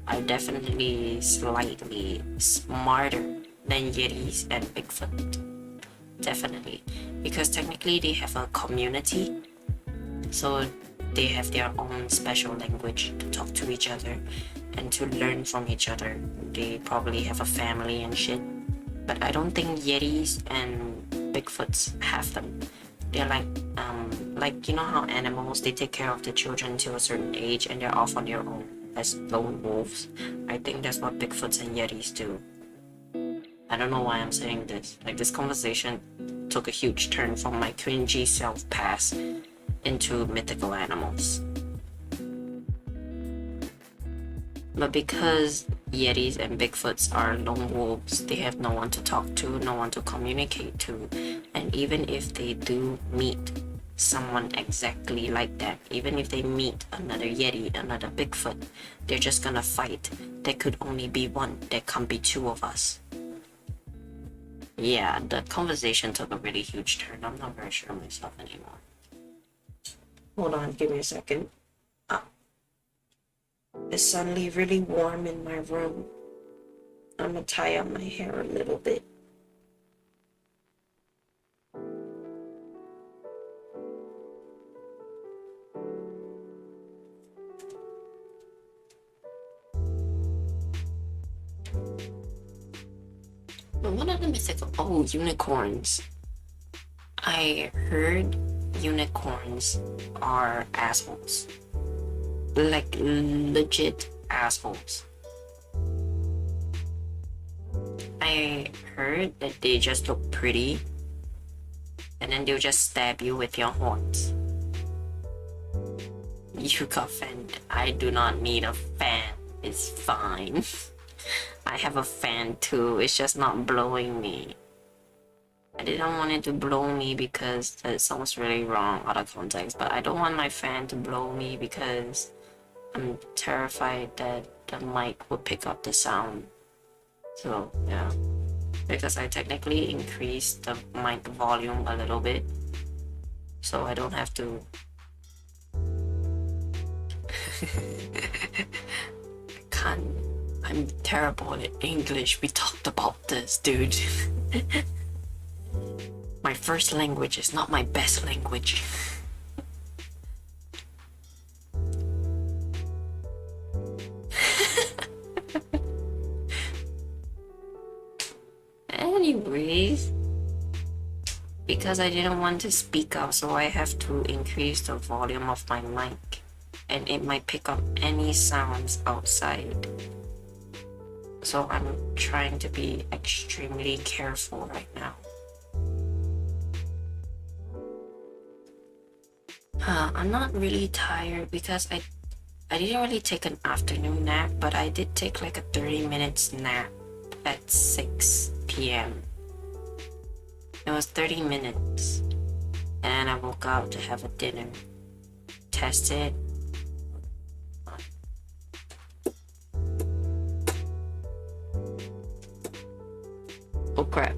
A: are definitely slightly smarter than Yetis and Bigfoot. Definitely. Because technically they have a community. So they have their own special language to talk to each other and to learn from each other. They probably have a family and shit. But I don't think Yetis and Bigfoots have them. They're like you know how animals, they take care of the children to a certain age and they're off on their own as lone wolves. I think that's what Bigfoots and Yetis do. I don't know why I'm saying this. Like, this conversation took a huge turn from my cringy self past into mythical animals. But because Yetis and Bigfoots are lone wolves, they have no one to talk to, no one to communicate to. And even if they do meet someone exactly like that, even if they meet another Yeti, another Bigfoot, they're just gonna fight. There could only be one, there can't be two of us. Yeah, the conversation took a really huge turn. I'm not very sure of myself anymore. Hold on, give me a second. It's suddenly really warm in my room. I'm gonna tie up my hair a little bit. But what are the mythical? Oh, unicorns. I heard unicorns are assholes. Like, legit assholes. I heard that they just look pretty and then they'll just stab you with your horns. You got fan. I do not need a fan. It's fine. I have a fan too. It's just not blowing me. I didn't want it to blow me because that sounds really wrong out of context, but I don't want my fan to blow me because I'm terrified that the mic will pick up the sound. So yeah, because I technically increased the mic volume a little bit, so I don't have to. I can't I'm terrible at English. We talked about this, dude. My first language is not my best language. Anyways, because I didn't want to speak up, so I have to increase the volume of my mic, and it might pick up any sounds outside. So I'm trying to be extremely careful right now. I'm not really tired because I didn't really take an afternoon nap, but I did take like a 30 minutes nap at 6 p.m. It was 30 minutes, and I woke up to have a dinner, test it. Oh crap.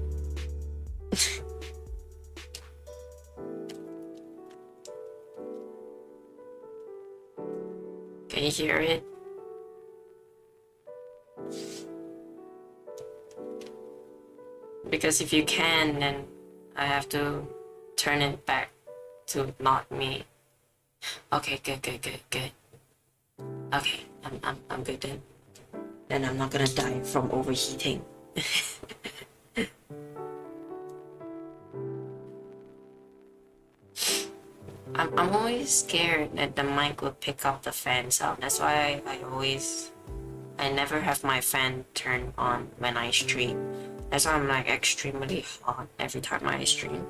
A: Can you hear it? Because if you can, then I have to turn it back to not me. Okay, good. Okay, I'm good then. Then I'm not gonna die from overheating. I'm always scared that the mic will pick up the fan sound. That's why I never have my fan turned on when I stream. That's why I'm like extremely hot every time I stream.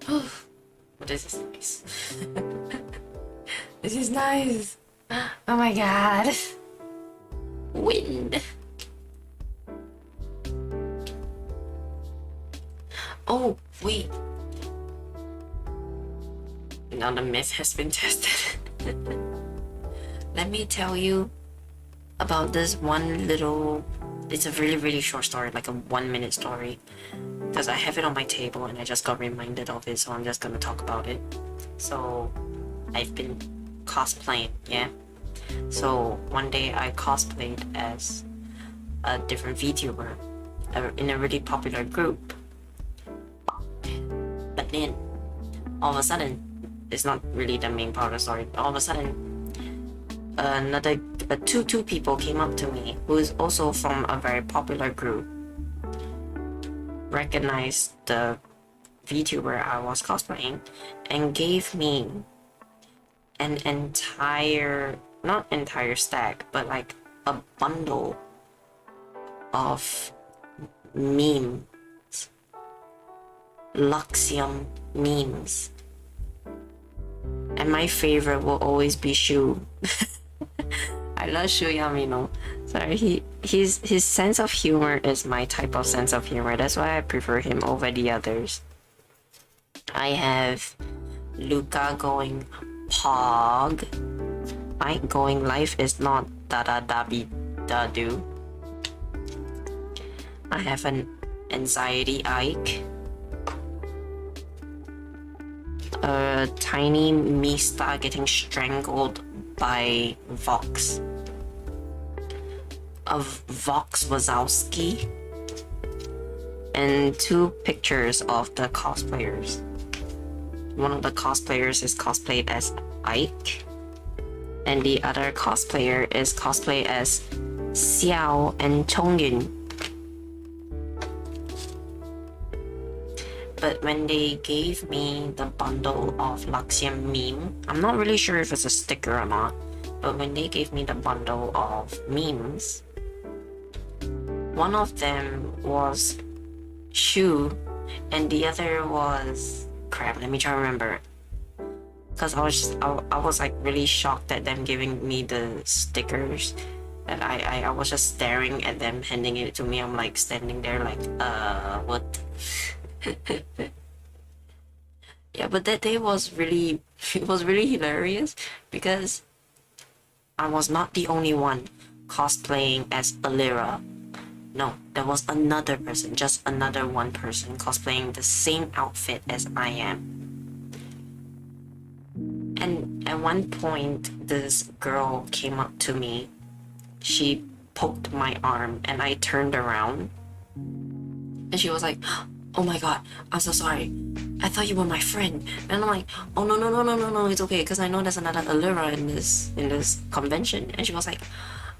A: Oh, this is nice. This is nice. Oh my god. Wind. Oh, wait. Now the myth has been tested. Let me tell you about this one little... It's a really short story, like a 1-minute story. Because I have it on my table and I just got reminded of it, so I'm just gonna talk about it. So, I've been cosplaying, yeah? So, one day I cosplayed as a different VTuber in a really popular group. But then, all of a sudden, it's not really the main part of the story. All of a sudden, two people came up to me who is also from a very popular group, recognized the VTuber I was cosplaying, and gave me an not entire stack, but like a bundle of memes, Luxium memes. And my favorite will always be Shu. I love Shu Yamino. Sorry, his sense of humor is my type of sense of humor. That's why I prefer him over the others. I have Luca going Pog. I going life is not da da da be da do. I have an anxiety Ike. A tiny Mista getting strangled by Vox. Of Vox Wazowski. And 2 pictures of the cosplayers. One of the cosplayers is cosplayed as Ike. And the other cosplayer is cosplayed as Xiao and Chongyun. But when they gave me the bundle of Luxium meme, I'm not really sure if it's a sticker or not, but when they gave me the bundle of memes, one of them was Shu, and the other was... Crap, let me try to remember. Because I was like really shocked at them giving me the stickers. And I was just staring at them handing it to me. I'm like standing there like, what? Yeah, but that day was really, it was really hilarious because I was not the only one cosplaying as Alira. No, there was another person, just another one person cosplaying the same outfit as I am. And at one point, this girl came up to me she poked my arm and I turned around and she was like, oh my god, I'm so sorry, I thought you were my friend. And I'm like, oh no, it's okay, because I know there's another Allura in this convention. And she was like,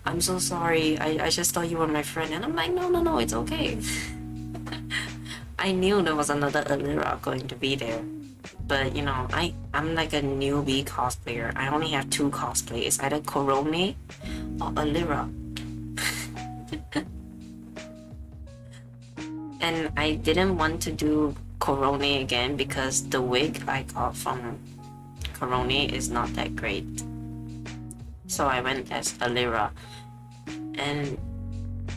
A: I'm so sorry, I just thought you were my friend. And I'm like, no, it's okay. I knew there was another Allura going to be there. But you know, I'm like a newbie cosplayer. I only have 2 cosplays, either Korone or Allura. And I didn't want to do Korone again because the wig I got from Korone is not that great. So I went as Allura. And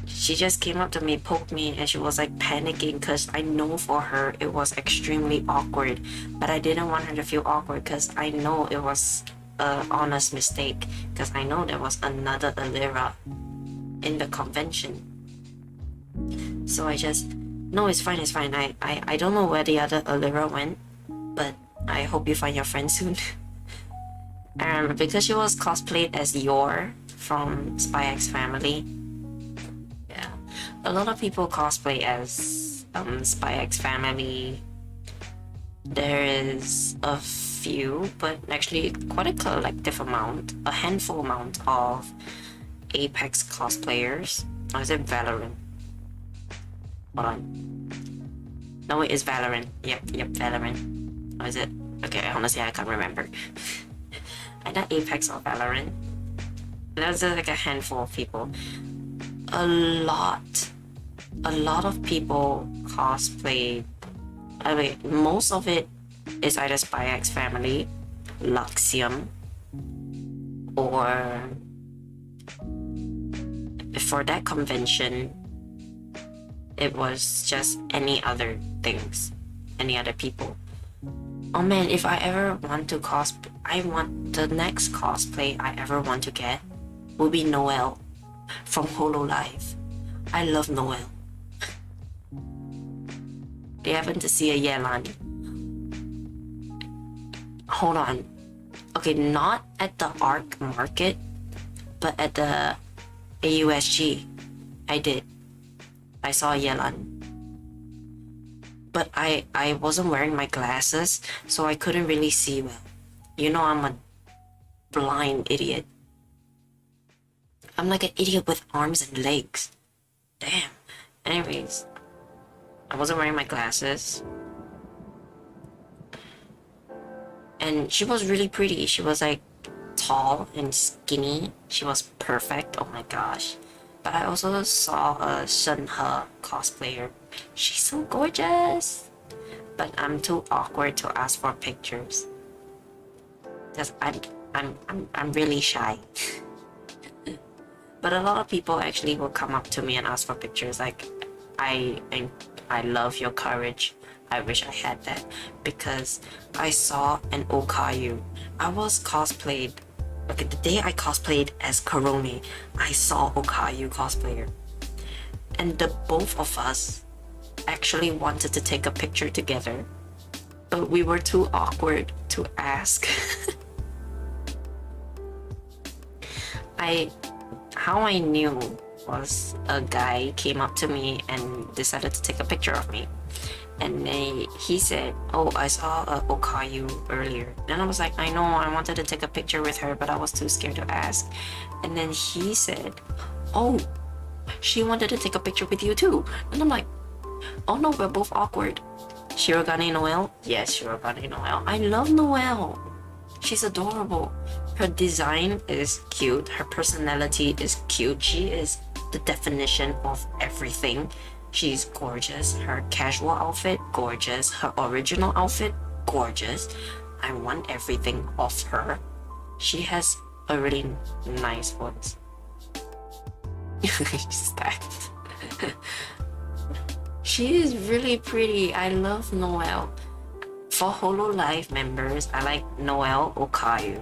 A: she just came up to me, poked me, and she was like panicking because I know for her it was extremely awkward. But I didn't want her to feel awkward because I know it was an honest mistake, because I know there was another Allura in the convention. So I just, no, it's fine. I don't know where the other Allura went, but I hope you find your friend soon. Because she was cosplayed as Yor from Spy X Family. Yeah, a lot of people cosplay as Spy X Family. There is a few, but actually quite a collective amount, a handful amount of Apex cosplayers. Or is it Valorant? Hold on. No, it is Valorant. Yep, Valorant. Or is it? Okay, honestly, I can't remember. Either Apex or Valorant. There's like a handful of people. A lot of people cosplay. I mean, most of it is either Spy X Family, Luxium, or for that convention, it was just any other things, any other people. Oh man, if I ever want to the next cosplay I ever want to get will be Noelle from Hololive. I love Noelle. They happen to see a Yelan. Hold on. Okay, not at the ARC market, but at the AUSG. I did. I saw a Yelan. But I wasn't wearing my glasses, so I couldn't really see well. You know, I'm a blind idiot. I'm like an idiot with arms and legs. Damn. Anyways, I wasn't wearing my glasses. And she was really pretty. She was like tall and skinny. She was perfect. Oh my gosh. But I also saw a Shenhe cosplayer. She's so gorgeous. But I'm too awkward to ask for pictures. Because I'm really shy. But a lot of people actually will come up to me and ask for pictures. Like, I love your courage. I wish I had that, because I saw an Okayu. I was cosplayed. Okay, the day I cosplayed as Korone, I saw Okayu cosplayer. And the both of us actually wanted to take a picture together, but we were too awkward to ask. How I knew was a guy came up to me and decided to take a picture of me. And he said, oh, I saw Okayu earlier. And I was like, I know, I wanted to take a picture with her, but I was too scared to ask. And then he said, oh, she wanted to take a picture with you too. And I'm like, oh no, we're both awkward. Shirogane Noelle? Yes, Shirogane Noelle. I love Noelle. She's adorable. Her design is cute. Her personality is cute. She is the definition of everything. She's gorgeous. Her casual outfit, gorgeous. Her original outfit, gorgeous. I want everything off her. She has a really nice voice. Stacked. She is really pretty. I love Noelle. For Hololive members, I like Noelle, Okayu.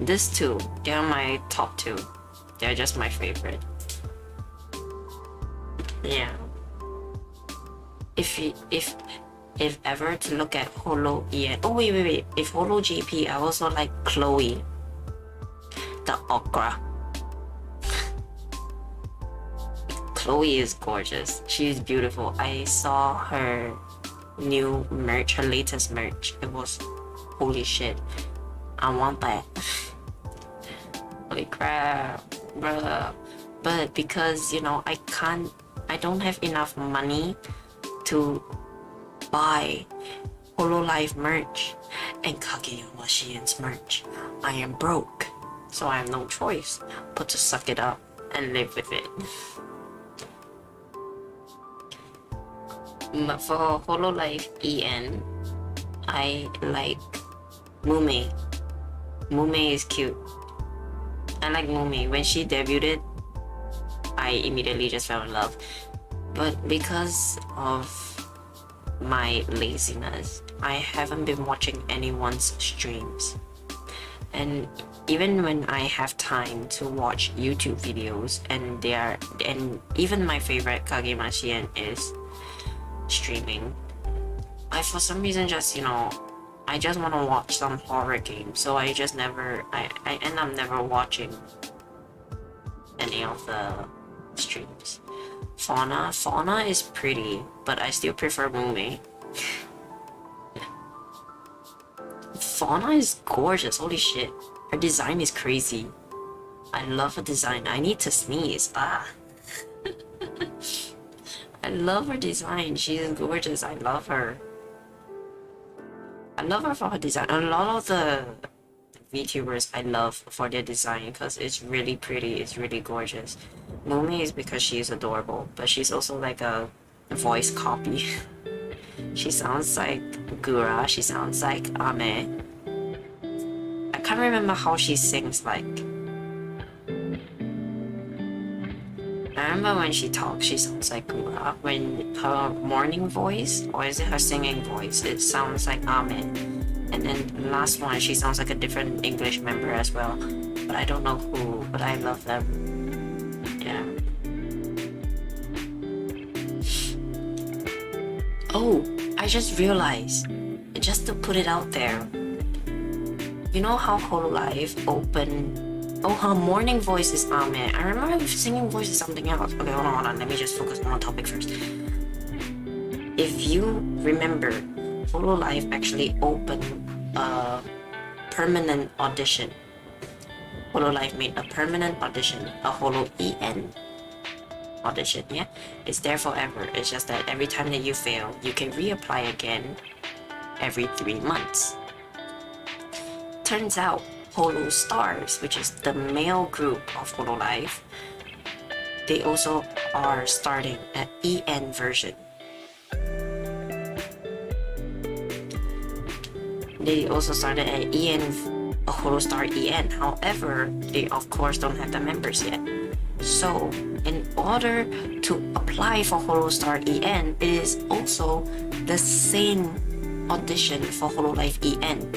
A: These two, they're my top 2. They're just my favorite. Yeah. If ever to look at Holo EN. Oh wait. If Holo GP, I also like Chloe, the Okra. Chloe is gorgeous. She's beautiful. I saw her new merch, her latest merch. It was holy shit. I want that. Holy crap, bruh. But because, you know, I don't have enough money to buy Hololive merch and Kageyama Shien's merch. I am broke, so I have no choice but to suck it up and live with it. But for Hololive EN, I like Mume. Mume is cute. I like Mume. When she debuted, I immediately just fell in love. But because of my laziness, I haven't been watching anyone's streams. And even when I have time to watch YouTube videos and even my favorite Kageyama Shien is streaming, I for some reason just, you know, I just want to watch some horror game, so I end up never watching any of the streams. Fauna is pretty, but I still prefer Mume. Fauna is gorgeous, holy shit. Her design is crazy. I love her design. I need to sneeze. I love her design. She is gorgeous. I love her. I love her for her design. A lot of the VTubers I love for their design because it's really pretty, it's really gorgeous. Momi is because she is adorable, but she's also like a voice copy. She sounds like Gura, she sounds like Ame. I can't remember how she sings like. I remember when she talks, she sounds like Gura. When her morning voice, or is it her singing voice, it sounds like Ame. And then the last one, she sounds like a different English member as well. But I don't know who, but I love them. Yeah. Oh, I just realized, just to put it out there, you know how Hololive opened, oh, her morning voice is Ame. I remember her singing voice is something else. Okay, hold on, let me just focus on one topic first. If you remember, Hololive actually opened a permanent audition. Hololive made a permanent audition, a Holo EN audition, yeah? It's there forever. It's just that every time that you fail, you can reapply again every 3 months. Turns out, Holo Stars, which is the male group of Hololive, they also are starting an EN version. They also started an EN, a Holostar EN. However, they of course don't have the members yet. So, in order to apply for Holostar EN, it is also the same audition for Hololive EN.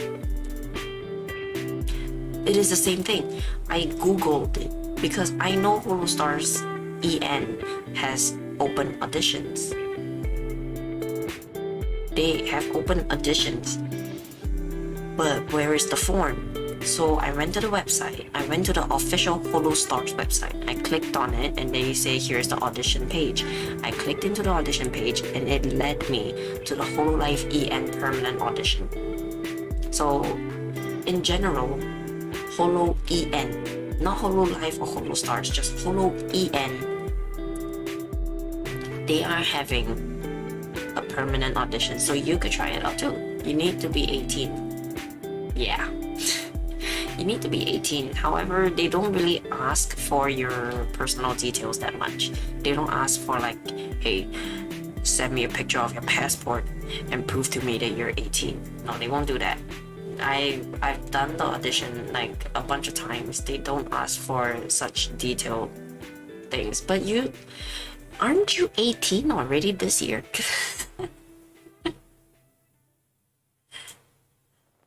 A: It is the same thing. I googled it because I know Holostar's EN has open auditions. They have open auditions. But where is the form? So I went to the website. I went to the official Holostars website. I clicked on it and they say here's the audition page. I clicked into the audition page and it led me to the Hololive EN permanent audition. So in general, Holo EN, not Hololive or Holostars, just Holo EN, they are having a permanent audition. So you could try it out too. You need to be 18. Yeah, you need to be 18. However, they don't really ask for your personal details that much. They don't ask for like, hey, send me a picture of your passport and prove to me that you're 18. No, they won't do that. I've done the audition like a bunch of times. They don't ask for such detailed things. But aren't you 18 already this year?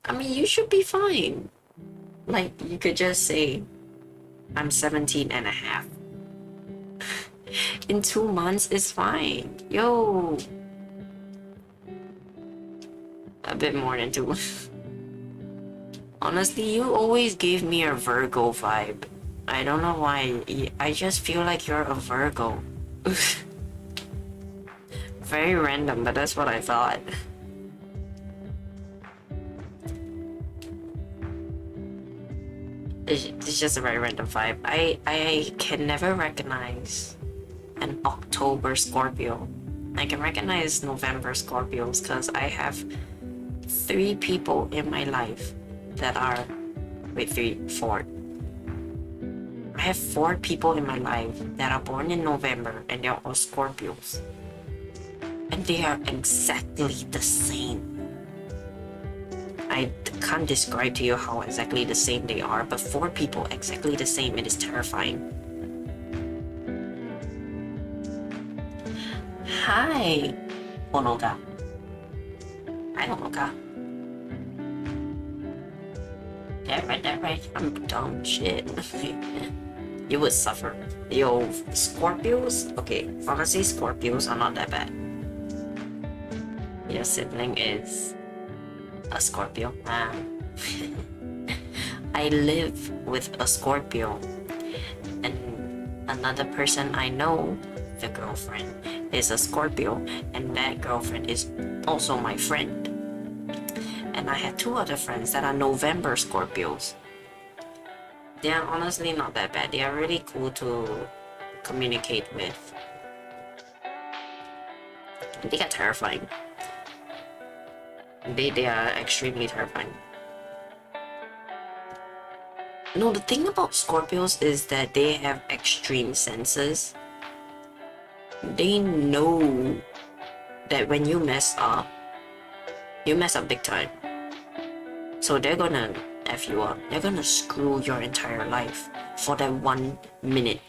A: I mean, you should be fine. Like, you could just say, I'm 17 and a half. In 2 months, it's fine. Yo. A bit more than 2 months. Honestly, you always gave me a Virgo vibe. I don't know why. I just feel like you're a Virgo. Very random, but that's what I thought. It's just a very random vibe. I can never recognize an October Scorpio. I can recognize November Scorpios because I have 3 people in my life that are, wait, 3, 4. I have 4 people in my life that are born in November and they're all Scorpios. And they are exactly the same. I can't describe to you how exactly the same they are, but 4 people exactly the same, it is terrifying. Hi, Onoga. Hi, Onoga. That right. I'm dumb shit. You would suffer. Yo, Scorpios? Okay, honestly, Scorpios are not that bad. Your sibling is a Scorpio. I live with a Scorpio, and another person I know, the girlfriend, is a Scorpio, and that girlfriend is also my friend. And I had 2 other friends that are November Scorpios. They are honestly not that bad. They are really cool to communicate with. They get terrifying. They are extremely terrifying. No, the thing about Scorpios is that they have extreme senses. They know that when you mess up big time. So they're gonna F you up. They're gonna screw your entire life for that 1 minute.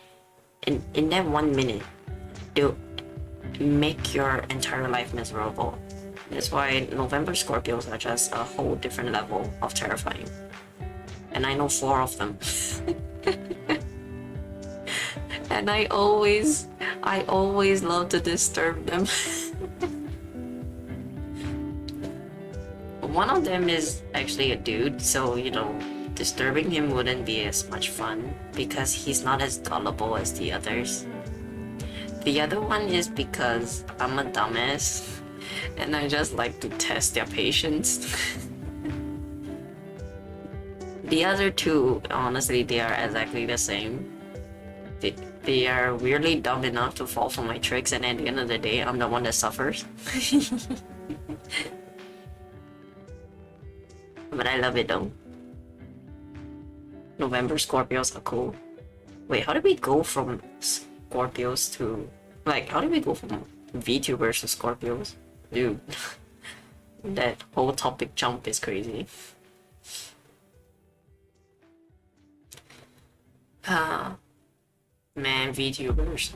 A: In that 1 minute, they'll make your entire life miserable. That's why November Scorpios are just a whole different level of terrifying. And I know 4 of them. And I always love to disturb them. One of them is actually a dude, so disturbing him wouldn't be as much fun because he's not as gullible as the others. The other one is because I'm a dumbass and I just like to test their patience. The other 2, honestly, they are exactly the same. They are weirdly dumb enough to fall for my tricks, and at the end of the day, I'm the one that suffers. But I love it though. November Scorpios are cool. Wait, how did we go from Scorpios to... how did we go from VTubers to Scorpios? Dude, that whole topic jump is crazy. Man, VTubers.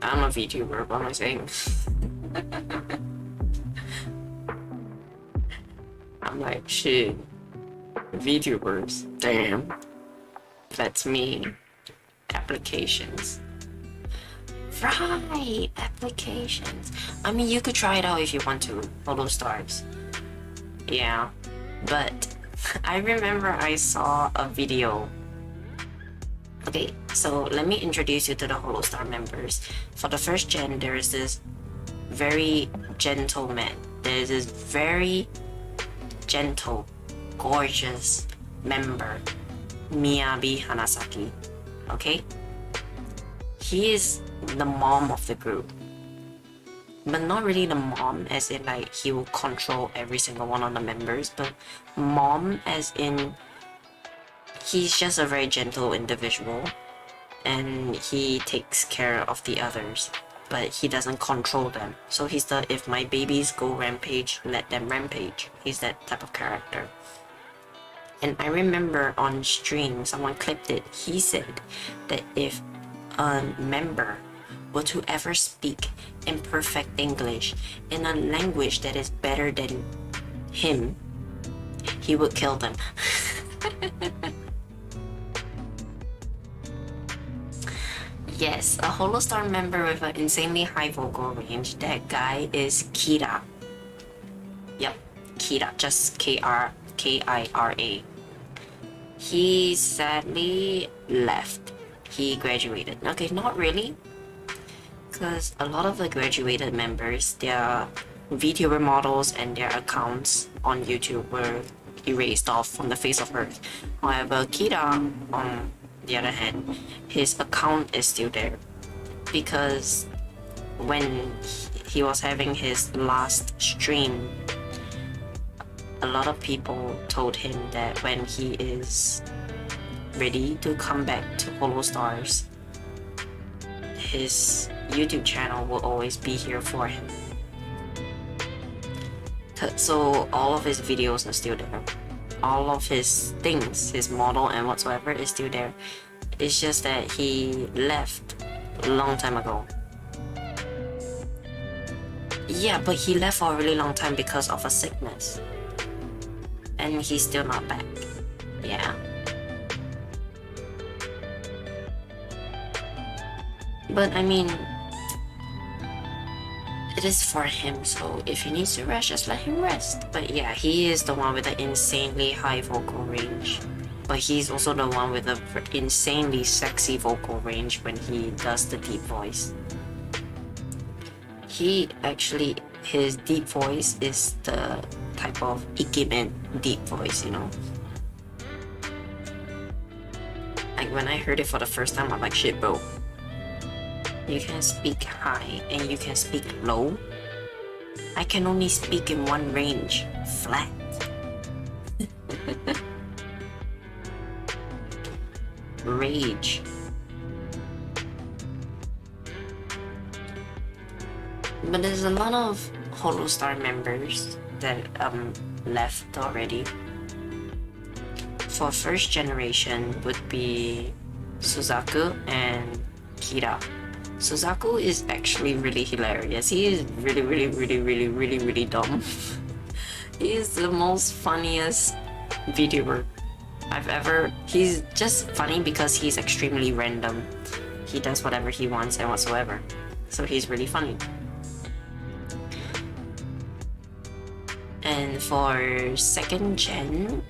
A: I'm a VTuber, what am I saying? I'm like, shit. VTubers, damn. That's me. Applications. Right, applications. I mean, you could try it out if you want to. Holo Stars. Yeah, but I remember I saw a video. Okay, so let me introduce you to the Holo Star members. For the first gen, there is this very gentle man. There is this very gentle, gorgeous member, Miyabi Hanasaki. Okay? He is the mom of the group. But not really the mom as in he will control every single one of the members, but mom as in he's just a very gentle individual and he takes care of the others, but he doesn't control them. So he's the if my babies go rampage, let them rampage. He's that type of character. And I remember on stream, someone clipped it, he said that if a member were to ever speak in perfect English in a language that is better than him, he would kill them. Yes, a Holostar member with an insanely high vocal range. That guy is Kira. Yep, Kira, just Kira. He sadly left. He graduated. Okay, not really. because a lot of the graduated members, their VTuber models and their accounts on YouTube were erased off from the face of Earth. However, Kira, on the other hand, his account is still there because when he was having his last stream, a lot of people told him that when he is ready to come back to Holo Stars, his YouTube channel will always be here for him. So all of his videos are still there. All of his things, his model and whatsoever is still there. It's just that he left a long time ago. Yeah, but he left for a really long time because of a sickness. And he's still not back. Yeah. But I mean, it is for him, so if he needs to rest, just let him rest. But yeah, he is the one with the insanely high vocal range. But he's also the one with the insanely sexy vocal range when he does the deep voice. His deep voice is the type of ikemen deep voice, you know? Like when I heard it for the first time, I'm like, shit bro. You can speak high and you can speak low. I can only speak in one range, flat. Rage. But there's a lot of Holostar members that left already. For first generation would be Suzaku and Kira. Suzaku is actually really hilarious. He is really dumb. He is the most funniest VTuber I've ever. He's just funny because he's extremely random. He does whatever he wants and whatsoever. So he's really funny. And for second gen,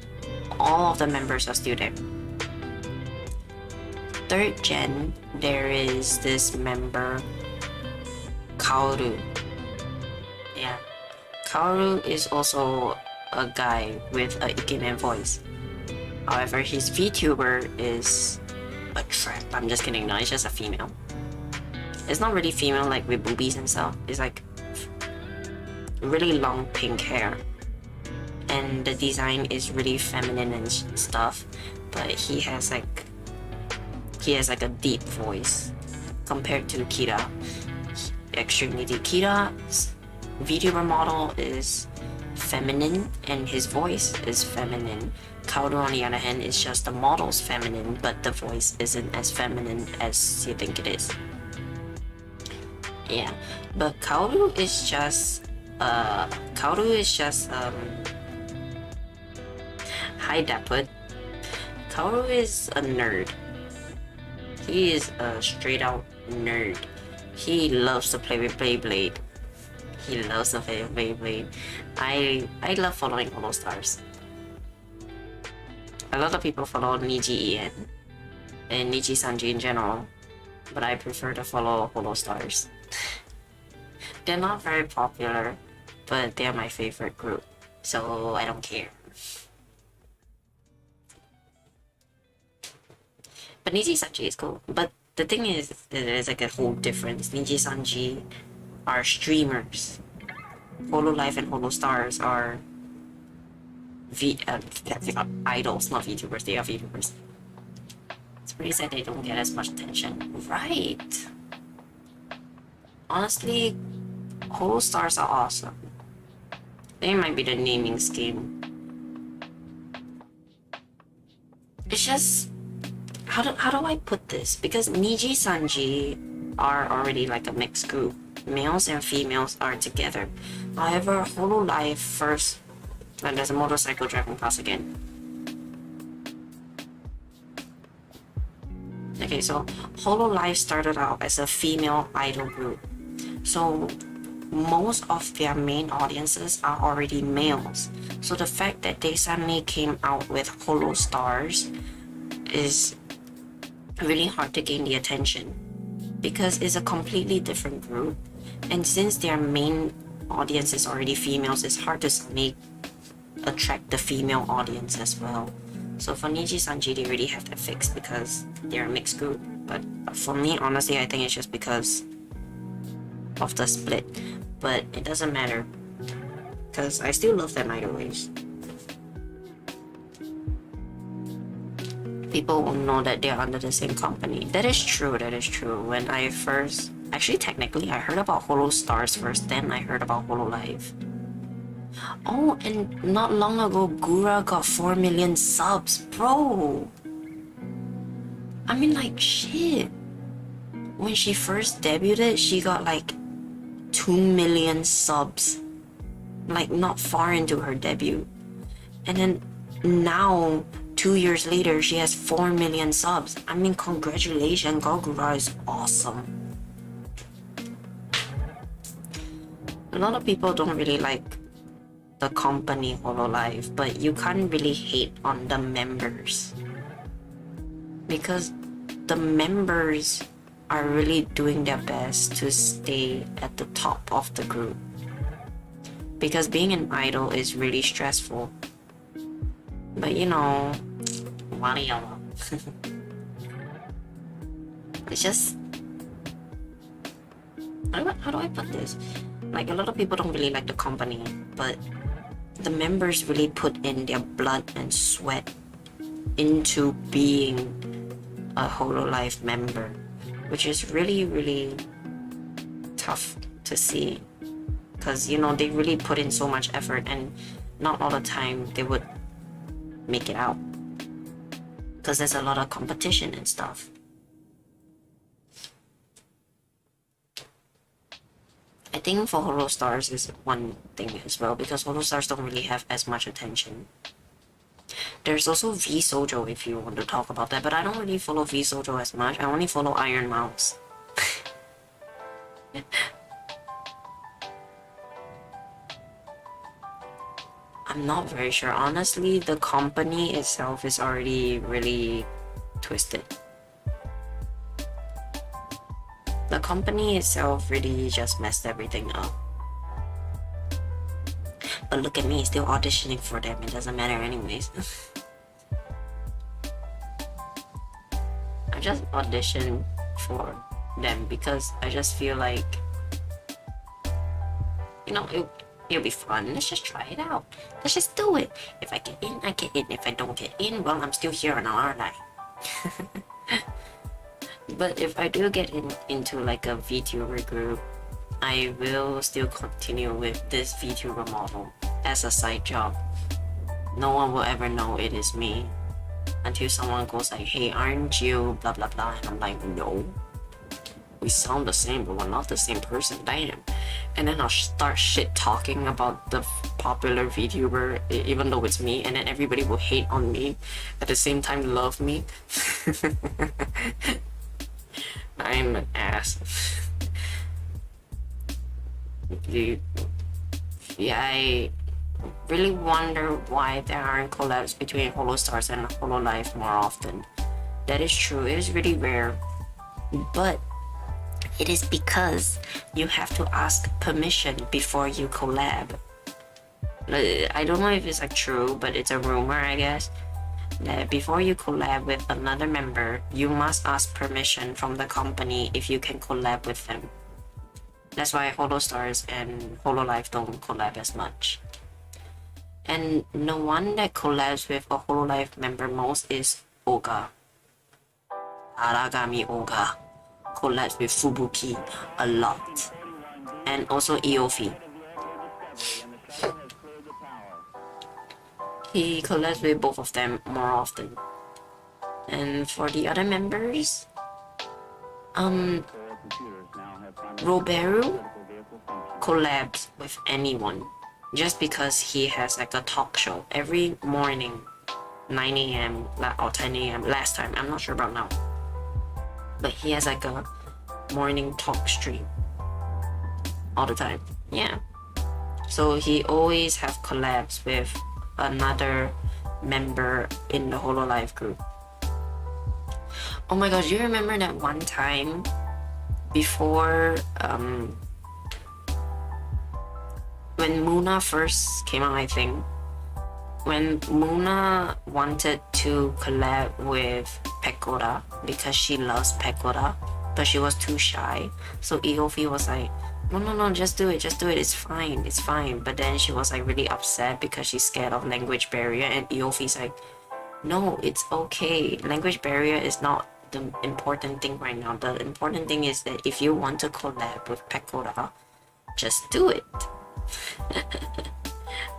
A: all of the members are still there. Third gen, there is this member, Kaoru. Yeah, Kaoru is also a guy with a ikemen voice. However, his VTuber is a trap. I'm just kidding, no, it's just a female. It's not really female like with boobies and stuff. It's like really long pink hair. And the design is really feminine and stuff. But he has like a deep voice compared to Kira. Extremely deep. Kira's VTuber model is feminine and his voice is feminine. Kaoru on the other hand is just the model's feminine, but the voice isn't as feminine as you think it is. Yeah, but Kaoru is just how do I put? Kaoru is a nerd. He is a straight out nerd. He loves to play with Beyblade. I love following Holostars. A lot of people follow Niji Ien and Niji Sanji in general, but I prefer to follow Holostars. They're not very popular, but they're my favorite group, so I don't care. But Niji Sanji is cool. But the thing is, there's like a whole difference. Niji Sanji are streamers. Hololive and Holostars are idols, not VTubers. They are VTubers. It's pretty sad they don't get as much attention. Right. Honestly, Holostars are awesome. They might be the naming scheme. It's just, how do I put this? Because Niji Sanji are already like a mixed group. Males and females are together. However, Hololive first... And there's a motorcycle driving past again. Okay, so Hololive started out as a female idol group. So most of their main audiences are already males. So the fact that they suddenly came out with Holostars is really hard to gain the attention. because it's a completely different group, and since their main audience is already females, it's hard to suddenly attract the female audience as well. So for Niji Sanji, they already have that fixed because they're a mixed group. But for me, honestly, I think it's just because of the split. But it doesn't matter, because I still love them either ways. People won't know that they're under the same company. That is true, that is true. When I first... Actually, technically, I heard about Holo Stars first, then I heard about Hololive. Oh, and not long ago, Gura got 4 million subs. Bro! I mean, like, shit. When she first debuted, she got like 2 million subs. Like, not far into her debut. And then now, 2 years later, she has 4 million subs. I mean, congratulations, Gogura is awesome. A lot of people don't really like the company Hololive, but you can't really hate on the members, because the members are really doing their best to stay at the top of the group, because being an idol is really stressful. But you know, it's just, how do I put this? Like, a lot of people don't really like the company, but the members really put in their blood and sweat into being a Hololive member, which is really, really tough to see, because, you know, they really put in so much effort, and not all the time they would make it out, because there's a lot of competition and stuff. I think for Holo Stars is one thing as well, because Holo Stars don't really have as much attention. There's also V Sojo if you want to talk about that, but I don't really follow V Sojo as much. I only follow Iron Mouse. I'm not very sure. Honestly, the company itself is already really twisted. The company itself really just messed everything up. But look at me, still auditioning for them. It doesn't matter anyways. I just auditioned for them because I just feel like, you know, it'll be fun. Let's just try it out. Let's just do it. If I get in, I get in. If I don't get in, well, I'm still here now, aren't I? But if I do get into like a VTuber group, I will still continue with this VTuber model as a side job. No one will ever know it is me until someone goes like, hey, aren't you blah blah blah, and I'm like, no, we sound the same but we're not the same person, damn. And then I'll start shit talking about the popular VTuber even though it's me, and then everybody will hate on me at the same time love me. I'm an ass. Dude, yeah, I really wonder why there aren't collabs between Holostars and Hololive more often. That is true, it is really rare, but it is because you have to ask permission before you collab. I don't know if it's like true, but it's a rumor, I guess, that before you collab with another member, you must ask permission from the company if you can collab with them. That's why Holostars and Hololive don't collab as much. And the one that collabs with a Hololive member most is Oga. Aragami Oga collabs with Fubuki a lot. And also Iofi. He collabs with both of them more often. And for the other members, Roberu collabs with anyone just because he has like a talk show every morning, 9 a.m. or 10 a.m. last time, I'm not sure about now, but he has like a morning talk stream all the time. Yeah, so he always have collabs with another member in the Hololive group. Oh my gosh, you remember that one time before when Muna first came out, I think when Muna wanted to collab with Pekora because she loves Pekora, but she was too shy. So Eofi was like, no, just do it, it's fine. But then she was like really upset because she's scared of language barrier, and Eofi's like, no, it's okay. Language barrier is not the important thing right now. The important thing is that if you want to collab with Pekora, just do it.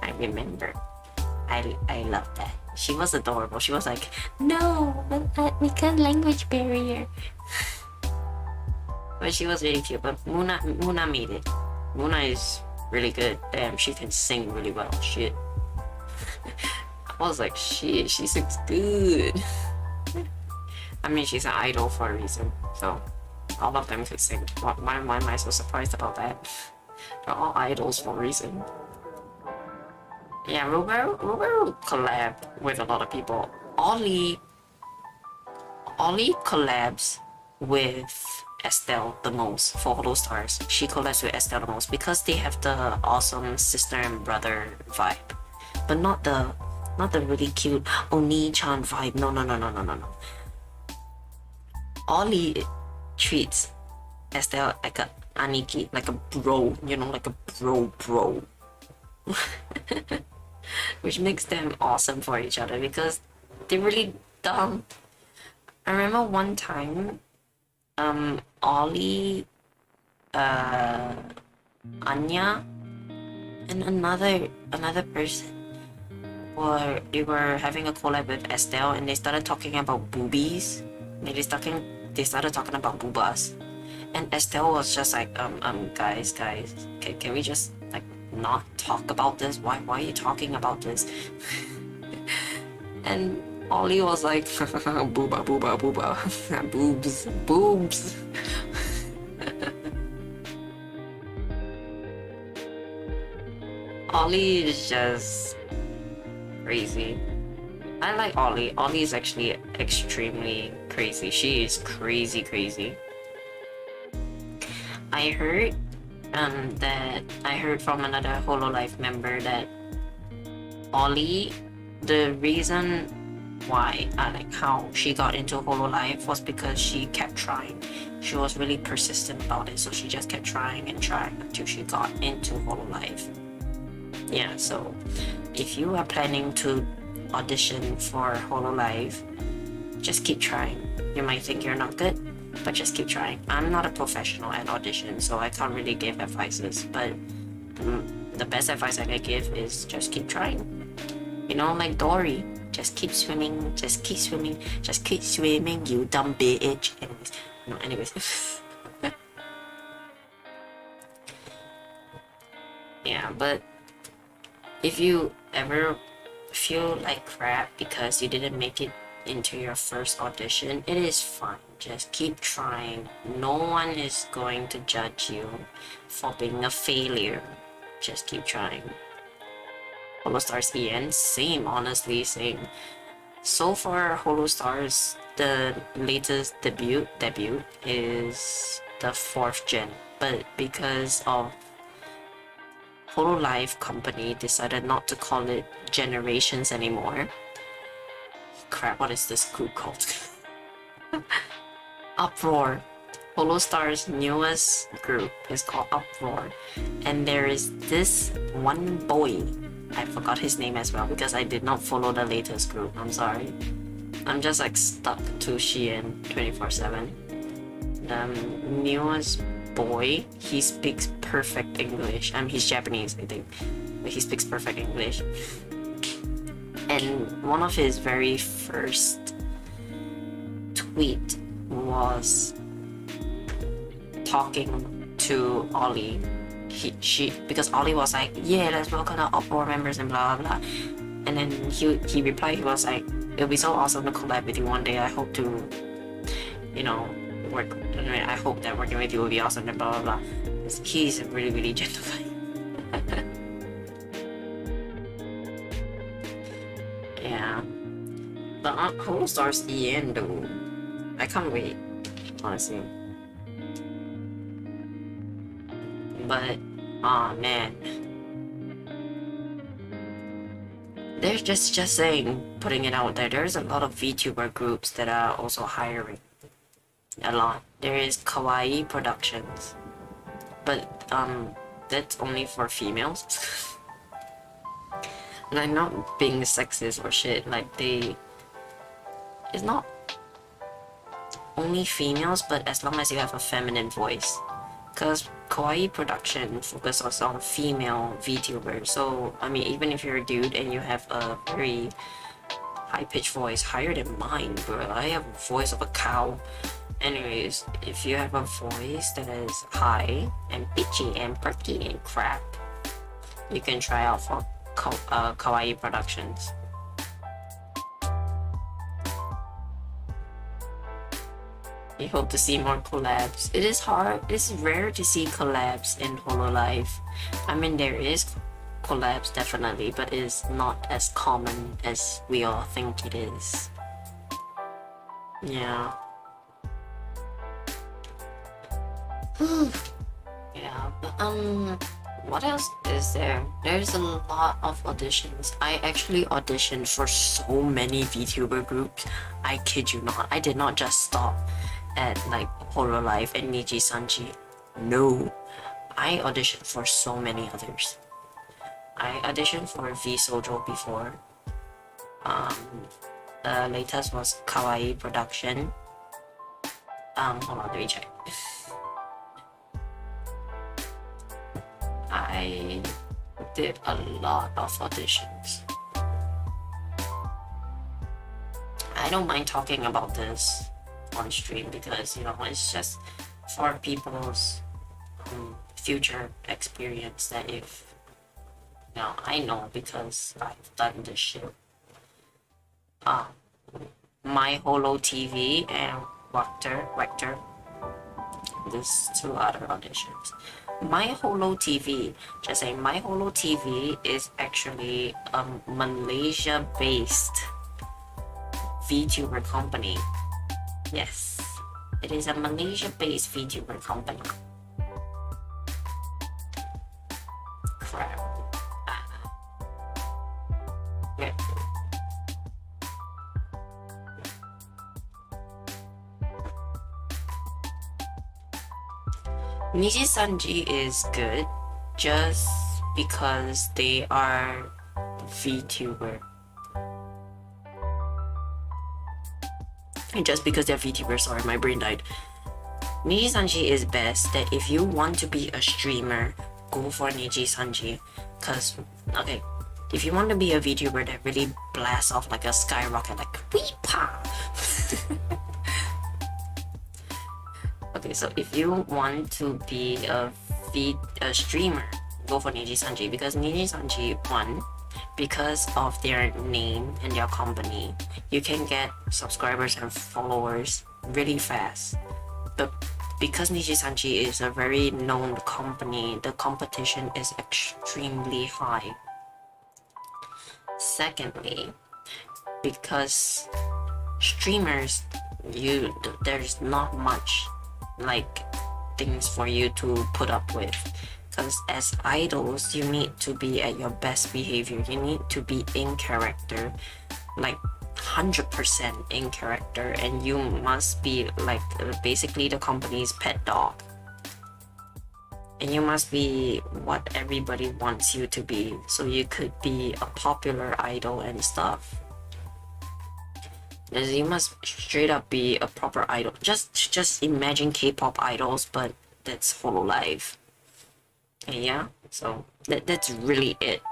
A: I remember. I love that. She was adorable. She was like, no, because language barrier. But she was really cute. But Muna made it. Muna is really good. Damn, she can sing really well. Shit. I was like, shit, she sings good. I mean, she's an idol for a reason. So all of them could sing. Why am I so surprised about that? They're all idols for a reason. Yeah, Robert collabed with a lot of people. Ollie collabs with Estelle the most for Hollow Stars. She collabs with Estelle the most because they have the awesome sister and brother vibe, but not the really cute Oni-chan vibe. No. Ollie treats Estelle like a aniki, like a bro, like a bro. Which makes them awesome for each other because they're really dumb. I remember one time, Ollie, Anya, and another person they were having a collab with Estelle, and they started talking about boobies. They started talking about boobas, and Estelle was just like, guys, can we just like not talk about this? Why are you talking about this? And Ollie was like, booba, boobs. Ollie is just crazy. I like Ollie. Ollie is actually extremely crazy. She is crazy. I heard from another Hololive member that Ollie, the reason why how she got into Hololive was because she kept trying. She was really persistent about it, so she just kept trying until she got into Hololive. Yeah, so if you are planning to audition for Hololive, just keep trying. You might think you're not good, but just keep trying. I'm not a professional at audition, so I can't really give advices, but the best advice I can give is just keep trying. Like Dory, just keep swimming, you dumb bitch. Anyways. Yeah, but if you ever feel like crap because you didn't make it into your first audition, it is fine. Just keep trying. No one is going to judge you for being a failure. Just keep trying. Hollow Stars EN, honestly, same. So far, Hollow Stars, the latest debut is the 4th gen, but because of Hololive company decided not to call it Generations anymore. Crap, what is this group called? Uproar. Hollow Star's newest group is called Uproar, and there is this one boy, I forgot his name as well because I did not follow the latest group, I'm sorry. I'm just like stuck to Shein 24/7. The newest boy, he speaks perfect English. He's Japanese, I think, but he speaks perfect English. And one of his very first tweet was talking to Ollie. Because Ollie was like, yeah, let's welcome the Uproar members and blah blah blah. And then he replied, he was like, it'll be so awesome to collab with you one day. I hope to, work. I hope that working with you will be awesome and blah blah blah. He's really, really gentle guy. Yeah. But Hollow Stars EN though, I can't wait, honestly. But oh man, there's just saying, putting it out there, there's a lot of VTuber groups that are also hiring a lot. There is Kawaii Productions, but that's only for females. And I'm not being sexist or shit, like it's not only females, but as long as you have a feminine voice, because Kawaii Production focuses on female VTubers. So I mean, even if you're a dude and you have a very high-pitched voice, higher than mine, bro. I have a voice of a cow. Anyways, if you have a voice that is high and pitchy and perky and crap, you can try out for Kawaii Productions. We hope to see more collabs. It is hard, it's rare to see collabs in Hololive. I mean, there is collabs definitely, but it is not as common as we all think it is. Yeah. Yeah, but what else is there? There's a lot of auditions. I actually auditioned for so many VTuber groups. I kid you not. I did not just stop at like Hololive and Niji Sanji. No, I auditioned for so many others. I auditioned for V-Sojo before. The latest was Kawaii Production. Hold on, let me check. I did a lot of auditions. I don't mind talking about this on stream because, you know, it's just for people's future experience, that if, you know, I know because I've done this shit. My Holo TV and Vector. There's 2 other auditions. My Holo TV, just saying, My Holo TV is actually a Malaysia-based VTuber company. Yes, it is a Malaysia-based VTuber company. Crap. Yeah. Niji Sanji is good just because they are VTuber. And just because they're VTubers, sorry, my brain died. Niji Sanji is best that if you want to be a streamer, go for Niji Sanji. Cause, okay, if you want to be a VTuber that really blasts off like a skyrocket, like weepa. Okay, so if you want to be a streamer, go for Niji Sanji, because Niji Sanji, one, because of their name and their company, you can get subscribers and followers really fast. But because Niji Sanji is a very known company, the competition is extremely high. Secondly, because streamers, there's not much like things for you to put up with, because as idols you need to be at your best behavior. You need to be in character, like 100% in character, and you must be like basically the company's pet dog, and you must be what everybody wants you to be, so you could be a popular idol and stuff. You must straight up be a proper idol. Just imagine K-pop idols, but that's Hololive. And yeah, so that's really it.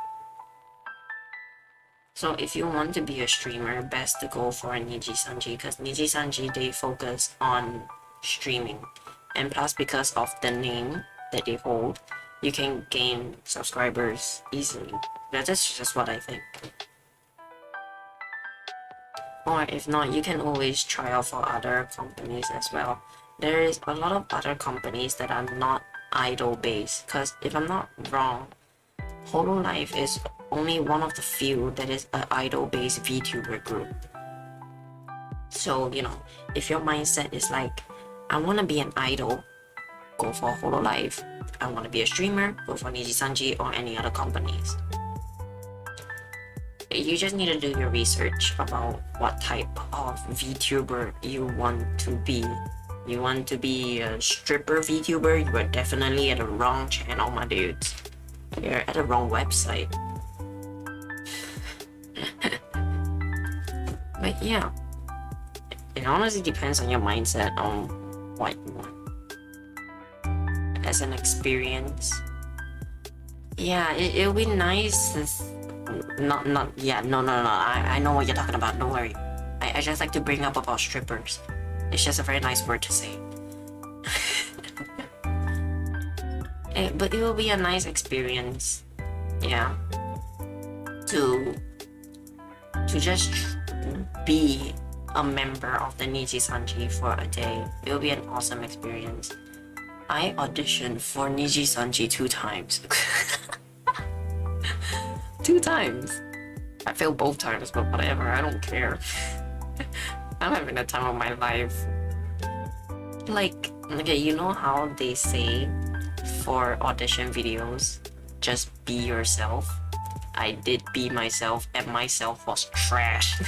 A: So if you want to be a streamer, best to go for Niji Sanji, because Niji Sanji, they focus on streaming, and plus because of the name that they hold, you can gain subscribers easily. That's just what I think. Or if not, you can always try out for other companies as well. There is a lot of other companies that are not idol based, because if I'm not wrong, Hololive is only one of the few that is an idol based VTuber group. So, you know, if your mindset is like, I want to be an idol, go for Hololive. I want to be a streamer, go for Nijisanji or any other companies. You just need to do your research about what type of VTuber you want to be. You want to be a stripper VTuber, you are definitely at the wrong channel, my dudes. You're at the wrong website. But yeah, it honestly depends on your mindset on what you want. As an experience, yeah, it'll be nice. No, I know what you're talking about, don't worry. I just like to bring up about strippers. It's just a very nice word to say. But it will be a nice experience, yeah, to just be a member of the Nijisanji for a day. It will be an awesome experience. I auditioned for Nijisanji 2 times. 2 times. I failed both times, but whatever, I don't care. I'm having the time of my life. Like, okay, you know how they say for audition videos, just be yourself? I did be myself, and myself was trash.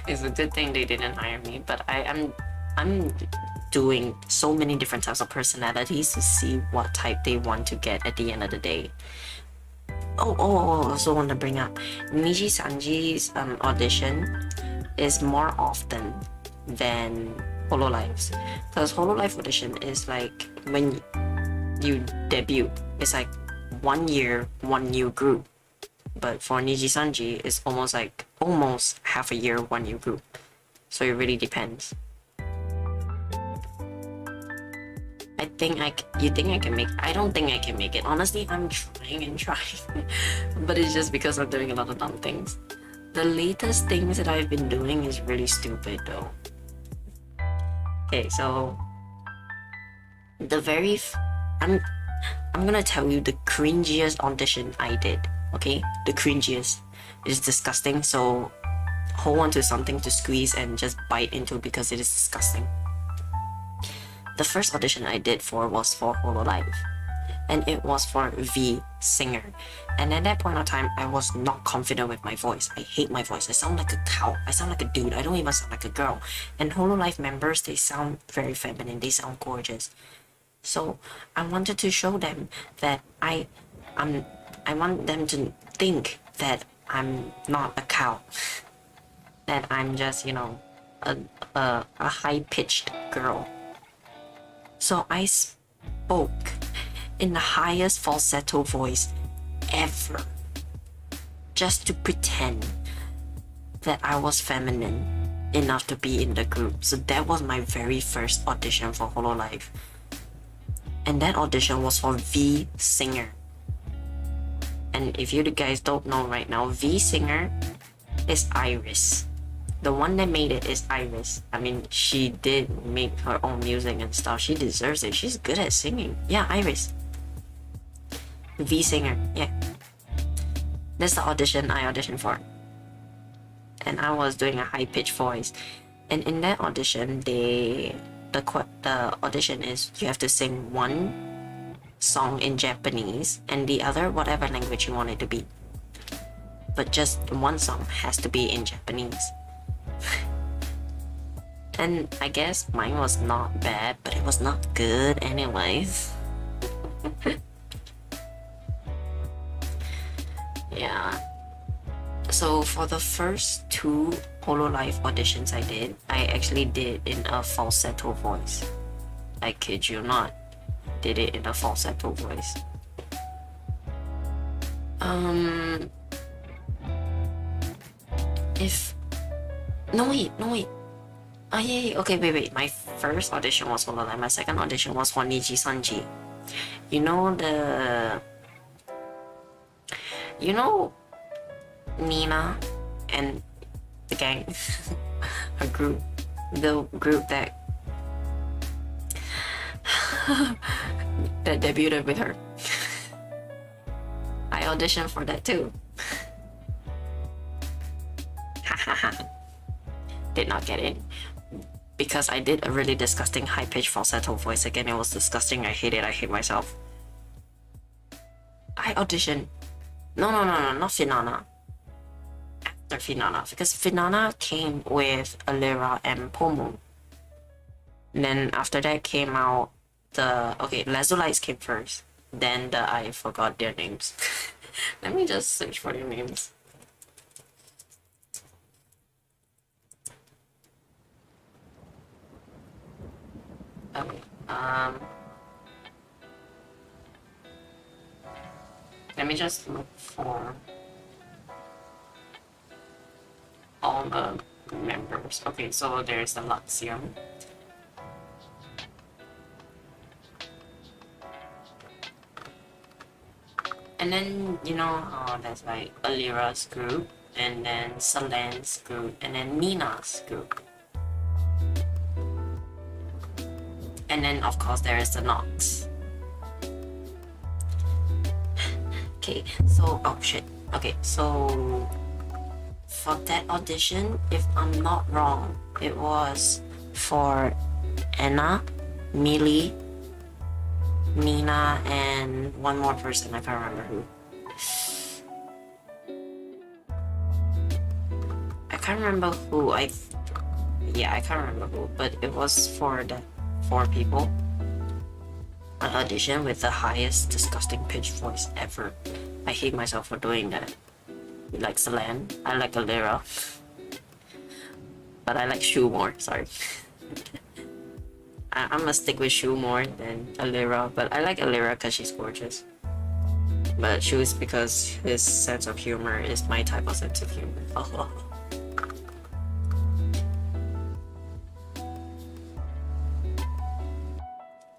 A: It's a good thing they didn't hire me, but I'm doing so many different types of personalities to see what type they want to get at the end of the day. I also want to bring up Nijisanji's audition is more often than Hololive's, because Hololive audition is like when you debut, it's like 1 year, 1 new group. But for Nijisanji, it's almost half a year, 1 new group. So it really depends. You think I can make? I don't think I can make it. Honestly, I'm trying and trying, but it's just because I'm doing a lot of dumb things. The latest things that I've been doing is really stupid though. Okay, so I'm gonna tell you the cringiest audition I did. Okay, the cringiest. It's disgusting. So hold on to something to squeeze and just bite into because it is disgusting. The first audition I did was for Hololive, and it was for V Singer. And at that point of time, I was not confident with my voice. I hate my voice. I sound like a cow. I sound like a dude. I don't even sound like a girl. And Hololive members, they sound very feminine. They sound gorgeous. So I wanted to show them that I want them to think that I'm not a cow. That I'm just, a high-pitched girl. So I spoke in the highest falsetto voice ever, just to pretend that I was feminine enough to be in the group. So that was my very first audition for Hololive. And that audition was for V Singer. And if you guys don't know right now, V Singer is Iris. The one that made it is Iris. I mean, she did make her own music and stuff. She deserves it. She's good at singing. Yeah, Iris. V Singer. Yeah. That's the audition I auditioned for. And I was doing a high-pitched voice. And in that audition, the audition is you have to sing one song in Japanese and the other whatever language you want it to be. But just one song has to be in Japanese. And I guess mine was not bad, but it was not good anyways. Yeah. So for the first 2 Hololive auditions I did, I actually did in a falsetto voice. I kid you not. Did it in a falsetto voice. No wait. Yeah. Okay, wait. My first audition was Hololive. My second audition was for Nijisanji. You know Nina and the gang, the group that debuted with her. I auditioned for that too. Did not get in. because I did a really disgusting high-pitched falsetto voice again. It was disgusting. I hate it. I hate myself. I auditioned. No, not Finana. After Finana, because Finana came with Alira and Pomu. And then after that came out Lezulites came first. Then I forgot their names. Let me just search for their names. Okay. Let me just look for all the members. Okay, so there's the Luxium. And then, you know, there's like Alira's group, and then Salen's group, and then Nina's group. And then, of course, there is the Nox. Okay, so, oh shit. Okay, so for that audition, if I'm not wrong, it was for Anna, Millie, Nina, and one more person. I can't remember who. I can't remember who. I can't remember who, but it was for the 4 people. An audition with the highest disgusting pitch voice ever. I hate myself for doing that. You like Celine, I like Alira, but I like Shu more. Sorry. I'm gonna stick with Shu more than Alira, but I like Alira because she's gorgeous. But Shu is because his sense of humor is my type of sense of humor.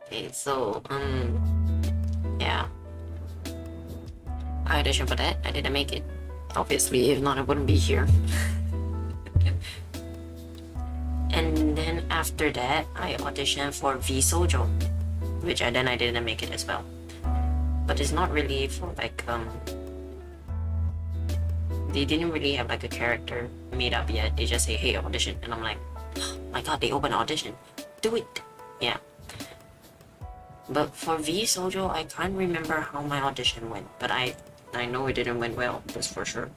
A: Okay, so yeah, I auditioned for that. I didn't make it, obviously. If not, I wouldn't be here. And then after that, I auditioned for V Sojo, which I didn't make it as well. But it's not really for like they didn't really have like a character made up yet. They just say, hey, audition, and I'm like, oh my god, they open an audition, do it. Yeah. But for V Sojo, I can't remember how my audition went, but I know it didn't went well, that's for sure.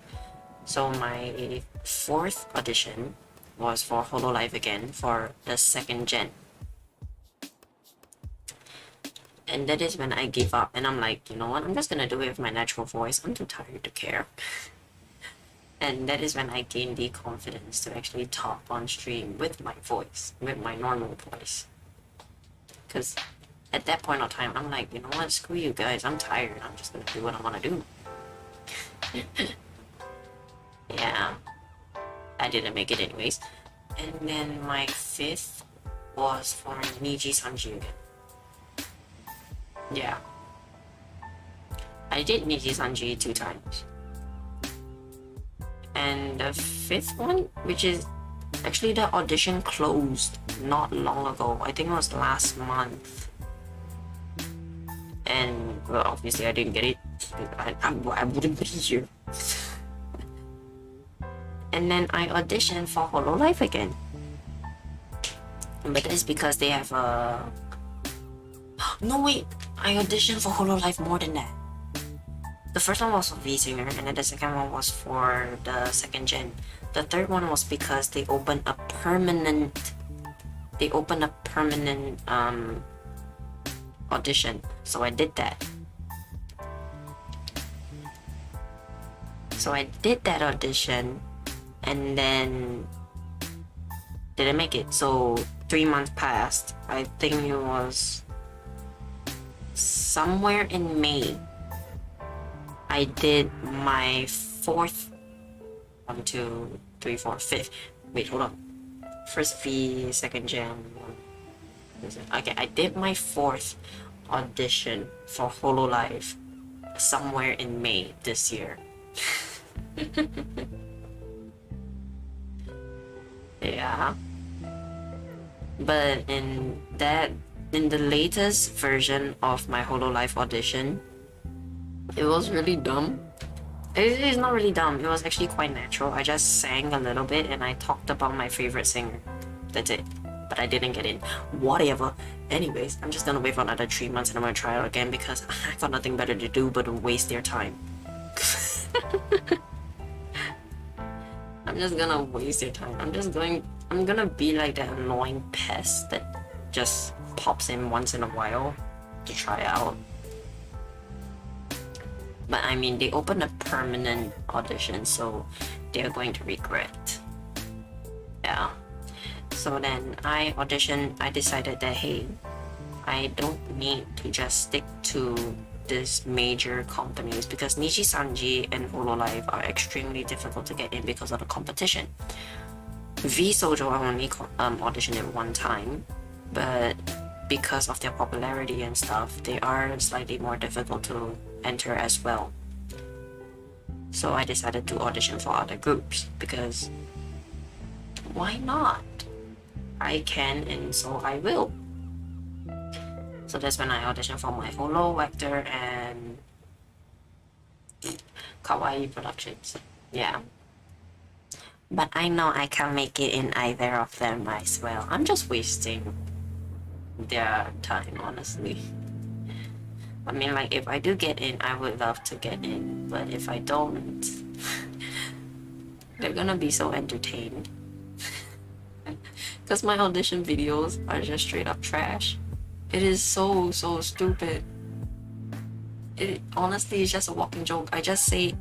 A: So my 4th audition was for Hololive again, for the 2nd gen. And that is when I gave up, and I'm like, you know what, I'm just gonna do it with my natural voice. I'm too tired to care. And that is when I gained the confidence to actually talk on stream with my voice, with my normal voice. Because at that point of time, I'm like, you know what, screw you guys, I'm tired. I'm just gonna do what I wanna do. Yeah. I didn't make it anyways. And then my 5th was for Niji Sanji again. Yeah. I did Niji Sanji 2 times. And the 5th one, which is actually the audition closed not long ago. I think it was last month. And well, obviously I didn't get it. I wouldn't be here. And then I auditioned for Hololive again. But it's because they have a... No wait, I auditioned for Hololive more than that. The first one was for V-Singer, and then the second one was for the 2nd gen. The 3rd one was because they opened a permanent audition. So I did that. So I did that audition, and then didn't make it. So 3 months passed. I think it was somewhere in May. I did my 4th, 1, 2, 3, 4, 5th. Wait, hold on. First V, 2nd gen. Okay, I did my 4th audition for Hololive somewhere in May this year. Yeah. But in the latest version of my Hololive audition, it was really dumb. It's not really dumb, it was actually quite natural. I just sang a little bit and I talked about my favorite singer. That's it. but I didn't get in. Whatever. Anyways, I'm just gonna wait for another 3 months and I'm gonna try out again because I got nothing better to do but to waste their time. I'm just gonna waste their time. I'm gonna be like that annoying pest that just pops in once in a while to try out. But I mean, they opened a permanent audition, so they're going to regret. Yeah. So then I auditioned. I decided that, hey, I don't need to just stick to these major companies because Niji Sanji and Hololive are extremely difficult to get in because of the competition. V Sojo I only auditioned it one time, but because of their popularity and stuff, they are slightly more difficult to enter as well. So I decided to audition for other groups because why not? I can and so I will. So that's when I auditioned for my Holo, Vector, and Kawaii Productions. Yeah. But I know I can't make it in either of them as well. I'm just wasting their time, honestly. I mean, like, if I do get in, I would love to get in. But if I don't, they're gonna be so entertained. Because my audition videos are just straight up trash. It is so stupid. It honestly is just a walking joke. I just say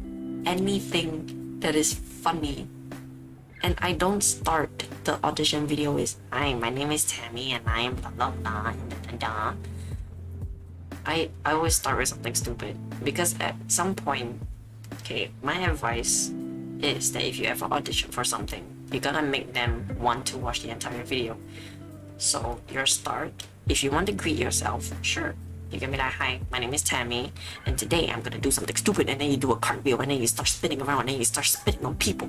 A: anything that is funny. And I don't start the audition video with, "Hi, my name is Tammy and I am blah blah blah and da da da." I always start with something stupid because at some point, okay, my advice is that if you ever audition for something, you're gonna make them want to watch the entire video. So your start, if you want to greet yourself, sure, you can be like, "Hi, my name is Tammy, and today I'm gonna do something stupid," and then you do a cartwheel, and then you start spinning around, and then you start spitting on people.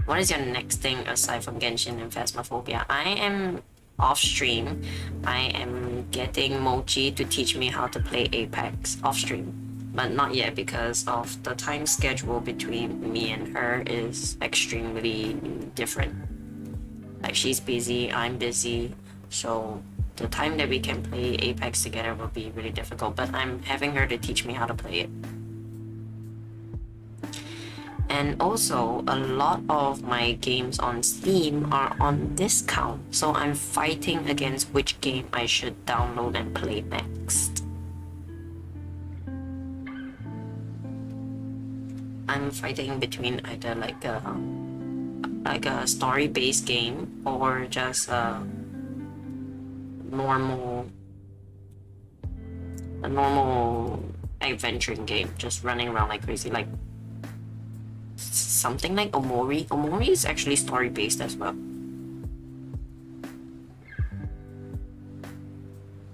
A: What is your next thing aside from Genshin and Phasmophobia? I am off stream. I am getting Mochi to teach me how to play Apex off stream, but not yet because of the time schedule between me and her is extremely different. Like, she's busy, I'm busy, so the time that we can play Apex together will be really difficult, but I'm having her to teach me how to play it. And also, a lot of my games on Steam are on discount, so I'm fighting against which game I should download and play next. I'm fighting between either like a story-based game or just a normal adventuring game, just running around like crazy, like something like Omori. Omori is actually story-based as well.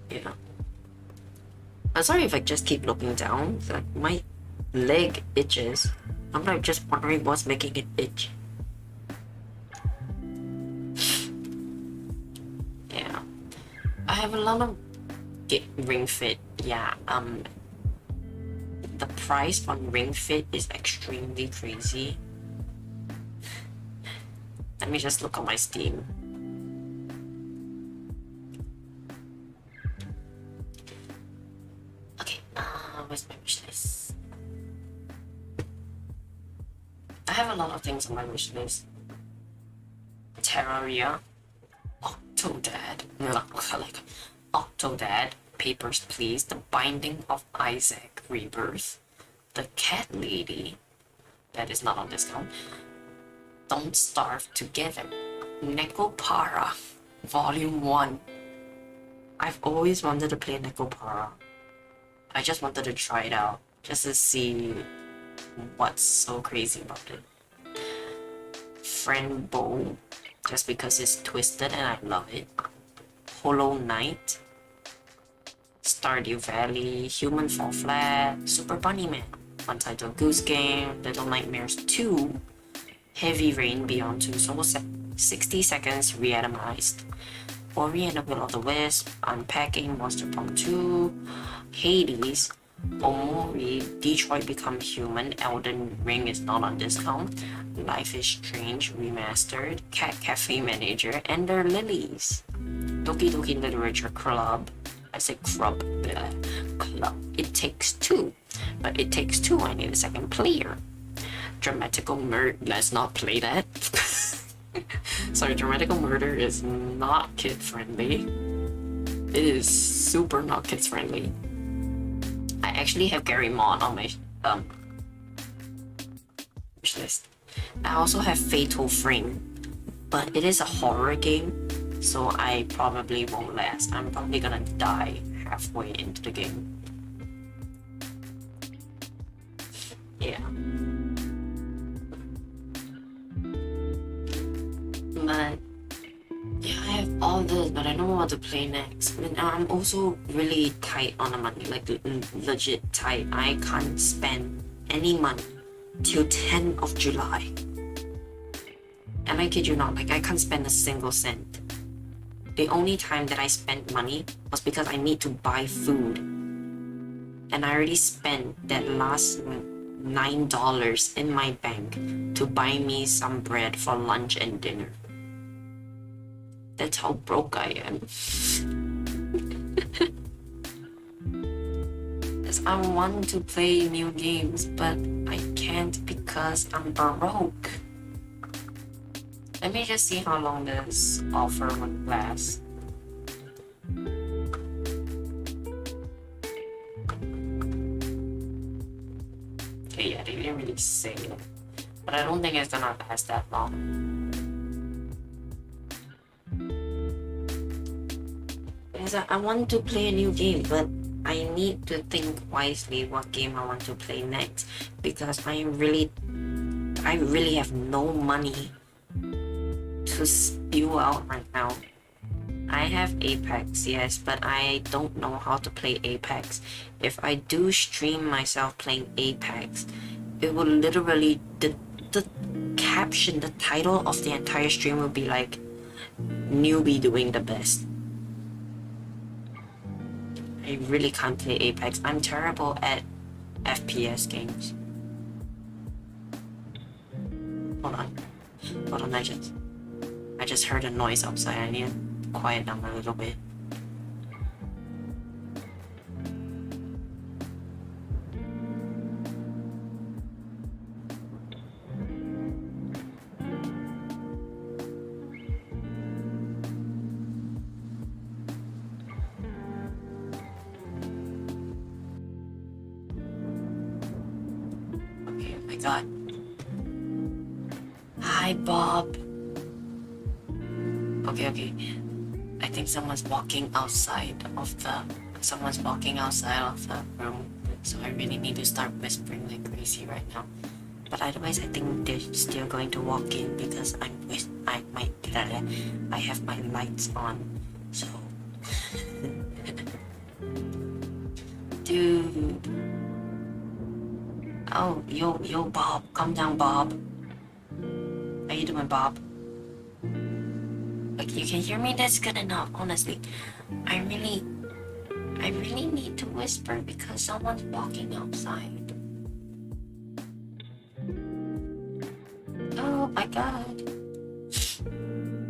A: Yeah. I'm sorry if I just keep looking down. Like, my leg itches. I'm like just wondering what's making it itch. Yeah. I have a lot of Ring Fit. Yeah. The price on Ring Fit is extremely crazy. Let me just look on my Steam. Okay, where's my wish list? I have a lot of things on my wish list. Terraria, Octodad, like Octodad, Papers, Please, The Binding of Isaac Rebirth, The Cat Lady, that is not on discount, Don't Starve Together, Nekopara, Volume 1. I've always wanted to play Nekopara. I just wanted to try it out, just to see what's so crazy about it. Friend Bow, just because it's twisted and I love it. Hollow Knight, Stardew Valley, Human Fall Flat, Super Bunny Man, Untitled Goose Game, Little Nightmares 2, Heavy Rain Beyond Two Souls, 60 Seconds Reatomized, Ori and the Will of the Wisp, Unpacking, Monster Pump 2, Hades, Omori, Detroit Become Human, Elden Ring is not on discount, Life is Strange Remastered, Cat Cafe Manager, and their Lilies. Doki Doki Literature Club. I say club. It Takes Two. But It Takes Two, I need a second player. Dramatical Murder. Let's not play that. Sorry, Dramatical Murder is not kid friendly. It is super not kids friendly. I actually have Gary Mon on my wish list. I also have Fatal Frame, but it is a horror game, so I probably won't last. I'm probably gonna die halfway into the game. Yeah. But yeah, I have all this, but I don't know what to play next. I mean, I'm also really tight on the money, like legit tight. I can't spend any money till 10th of July. And I kid you not, like I can't spend a single cent. The only time that I spent money was because I need to buy food. And I already spent that last $9 in my bank to buy me some bread for lunch and dinner. That's how broke I am. Yes, I want to play new games, but I can't because I'm broke. Let me just see how long this offer would last. Okay, yeah, they didn't really say it, but I don't think it's gonna last that long. I want to play a new game, but I need to think wisely what game I want to play next, because I really have no money to spew out right now. I have Apex, yes, but I don't know how to play Apex. If I do stream myself playing Apex, it will literally, the caption, the title of the entire stream will be like, newbie doing the best. I really can't play Apex. I'm terrible at FPS games. Hold on, I just heard a noise outside. I need to quiet down a little bit. Okay, oh my god. Hi, Bob. Okay. I think someone's walking outside of the room. So I really need to start whispering like crazy right now. But otherwise, I think they're still going to walk in because I have my lights on. So, dude. Oh, yo, Bob, calm down, Bob. How you doing, Bob? Like, you can hear me? That's good enough, honestly. I really need to whisper because someone's walking outside. Oh my god.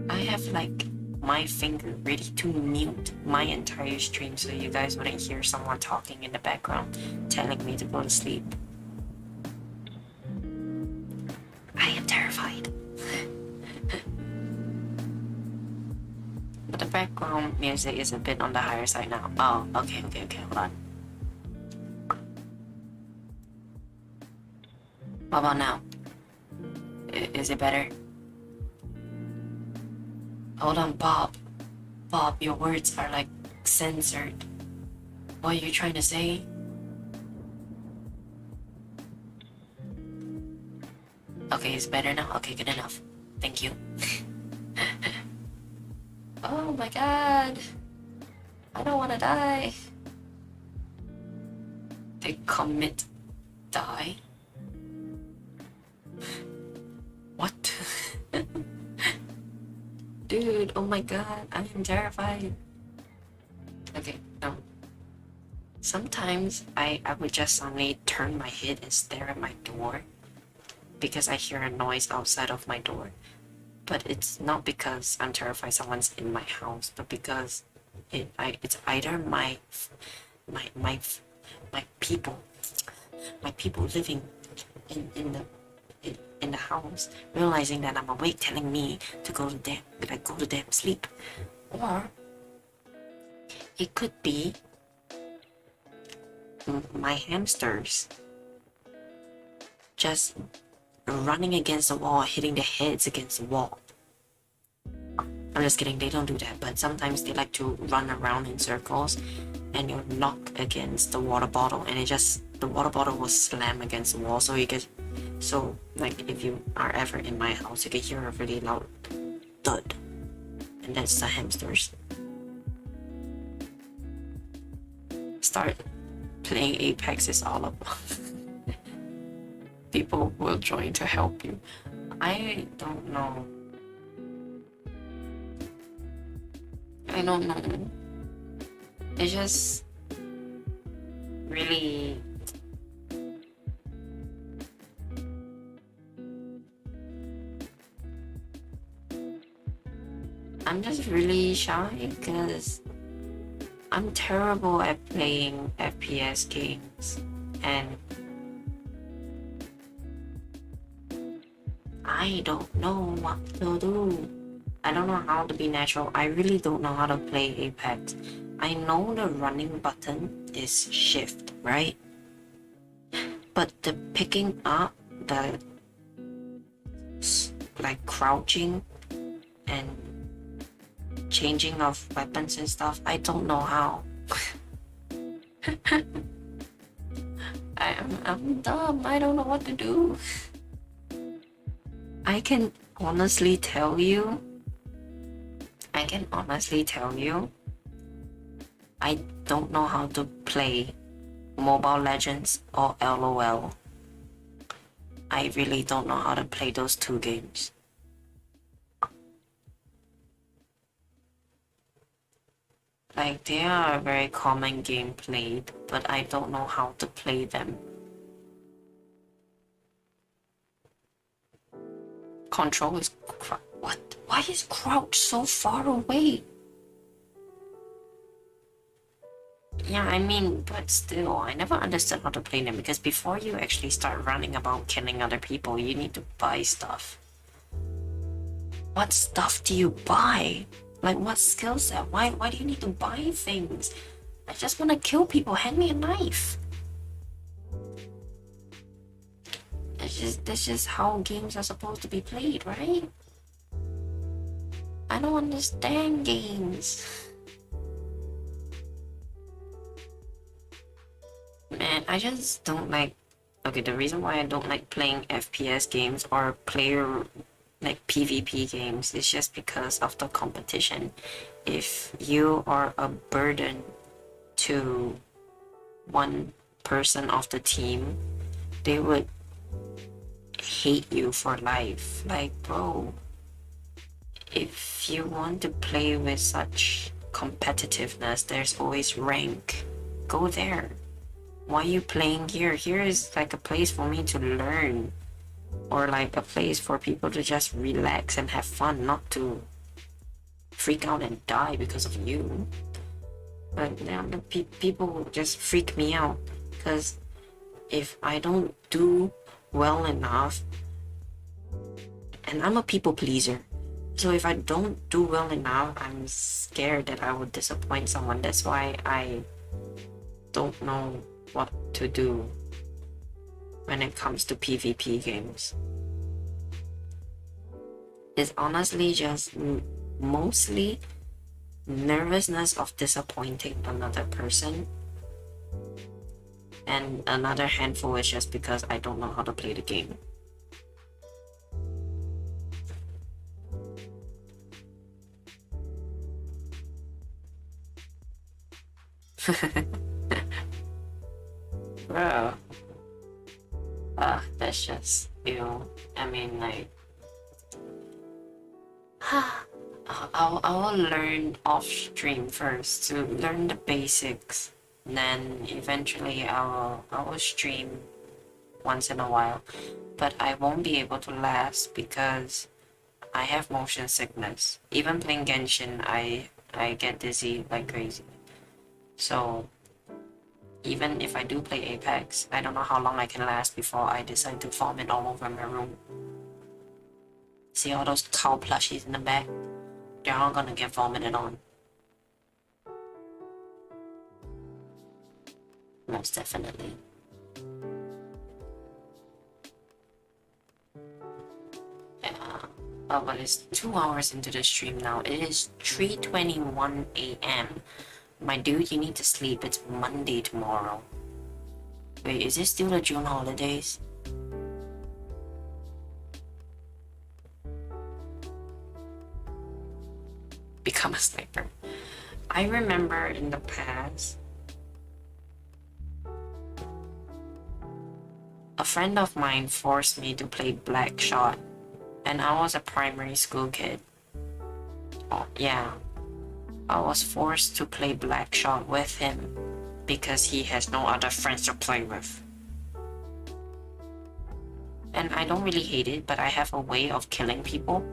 A: I have like my finger ready to mute my entire stream so you guys wouldn't hear someone talking in the background telling me to go to sleep. I am terrified. But the background music is a bit on the higher side now. Oh, okay, hold on. What about now? Is it better? Hold on, Bob. Bob, your words are like censored. What are you trying to say? Okay, it's better now? Okay, good enough. Thank you. Oh my god. I don't wanna die. They commit die? What? Dude, oh my god, I am terrified. Okay, no. Sometimes I would just suddenly turn my head and stare at my door because I hear a noise outside of my door. But it's not because I'm terrified someone's in my house, but because it's either my my my people my people living in the in the house realizing that I'm awake, telling me to go to damn sleep, or it could be my hamsters just running against the wall, hitting their heads against the wall. I'm just kidding, they don't do that, but sometimes they like to run around in circles and you're knocked against the water bottle and the water bottle will slam against the wall, so like if you are ever in my house you can hear a really loud thud, and that's the hamsters. Start playing Apex is all about people will join to help you. I don't know. It's just really I'm just really shy because I'm terrible at playing FPS games and I don't know what to do. I don't know how to be natural. I really don't know how to play Apex. I know the running button is shift, right? But the picking up, the like crouching and changing of weapons and stuff, I don't know how. I'm dumb. I don't know what to do. I can honestly tell you, I don't know how to play Mobile Legends or LOL. I really don't know how to play those two games. Like, they are a very common game played, but I don't know how to play them. Control is what? Why is crouch so far away? Yeah, I mean, but still, I never understood how to play them because before you actually start running about killing other people, you need to buy stuff. What stuff do you buy? Like, what skill set? Why do you need to buy things? I just want to kill people. Hand me a knife. That's just how games are supposed to be played, right? I don't understand games. Man, I just don't like... Okay, the reason why I don't like playing FPS games or player like PvP games is just because of the competition. If you are a burden to one person of the team, they would hate you for life. Like, bro, if you want to play with such competitiveness, there's always rank. Go there. Why are you playing here? Here is like a place for me to learn, or like a place for people to just relax and have fun, not to freak out and die because of you. But now the people just freak me out because if I don't do well enough, and I'm a people pleaser, so if I don't do well enough, I'm scared that I will disappoint someone. That's why I don't know what to do when it comes to PvP games. It's honestly just mostly nervousness of disappointing another person, and another handful is just because I don't know how to play the game. Bro. That's just ew. I mean, like, I will learn off stream first to learn the basics And then eventually I will stream once in a while, but I won't be able to last because I have motion sickness. Even playing Genshin, I get dizzy like crazy. So even if I do play Apex, I don't know how long I can last before I decide to vomit all over my room. See all those cow plushies in the back? They're all gonna get vomited on. Most definitely. Yeah. Oh, but it's 2 hours into the stream now. It is 3:21 a.m. My dude, you need to sleep. It's Monday tomorrow. Wait, is this still the June holidays? Become a sniper. I remember in the past, a friend of mine forced me to play Black Shot, and I was a primary school kid. Oh, yeah. I was forced to play Black Shot with him because he has no other friends to play with. And I don't really hate it, but I have a way of killing people.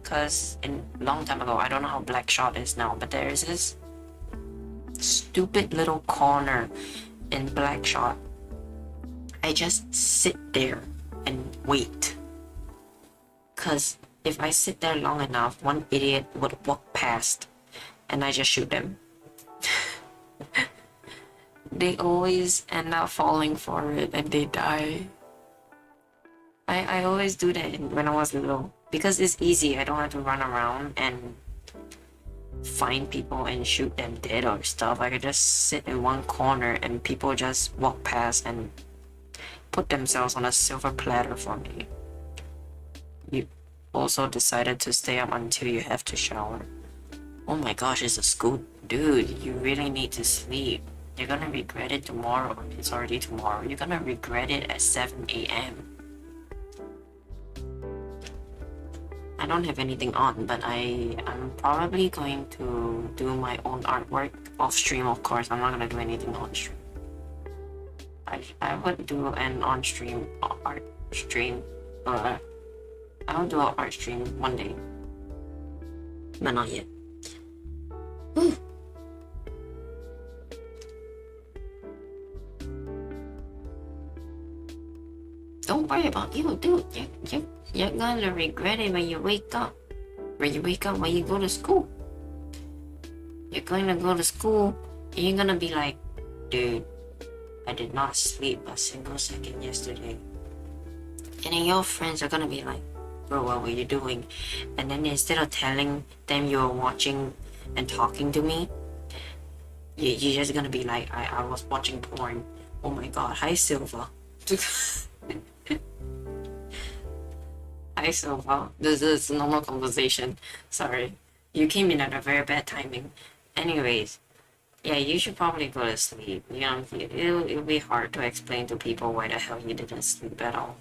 A: Because in long time ago, I don't know how Black Shot is now, but there is this stupid little corner in Black Shot. I just sit there and wait. Because if I sit there long enough, one idiot would walk past and I just shoot them. They always end up falling for it and they die. I always do that when I was little because it's easy. I don't have to run around and find people and shoot them dead or stuff. I could just sit in one corner and people just walk past and put themselves on a silver platter for me. You also decided to stay up until you have to shower. Oh my gosh, it's a school. Dude, you really need to sleep. You're gonna regret it tomorrow. It's already tomorrow. You're gonna regret it at 7 a.m. I don't have anything on, but I'm probably going to do my own artwork off stream, of course. I'm not gonna do anything on stream. I would do an on stream art stream, but I'll do an art stream one day, but not yet. Whew. Don't worry about you, dude. You're gonna regret it when you wake up. When you go to school. You're going to go to school and you're gonna be like, dude, I did not sleep a single second yesterday. And then your friends are gonna be like, bro, what were you doing? And then instead of telling them you're watching and talking to me, you're just gonna be like, I was watching porn. Oh my god, hi Silva. Hi Silva, this is normal conversation. Sorry, you came in at a very bad timing. Anyways, yeah, you should probably go to sleep. You know, it'll be hard to explain to people why the hell you didn't sleep at all.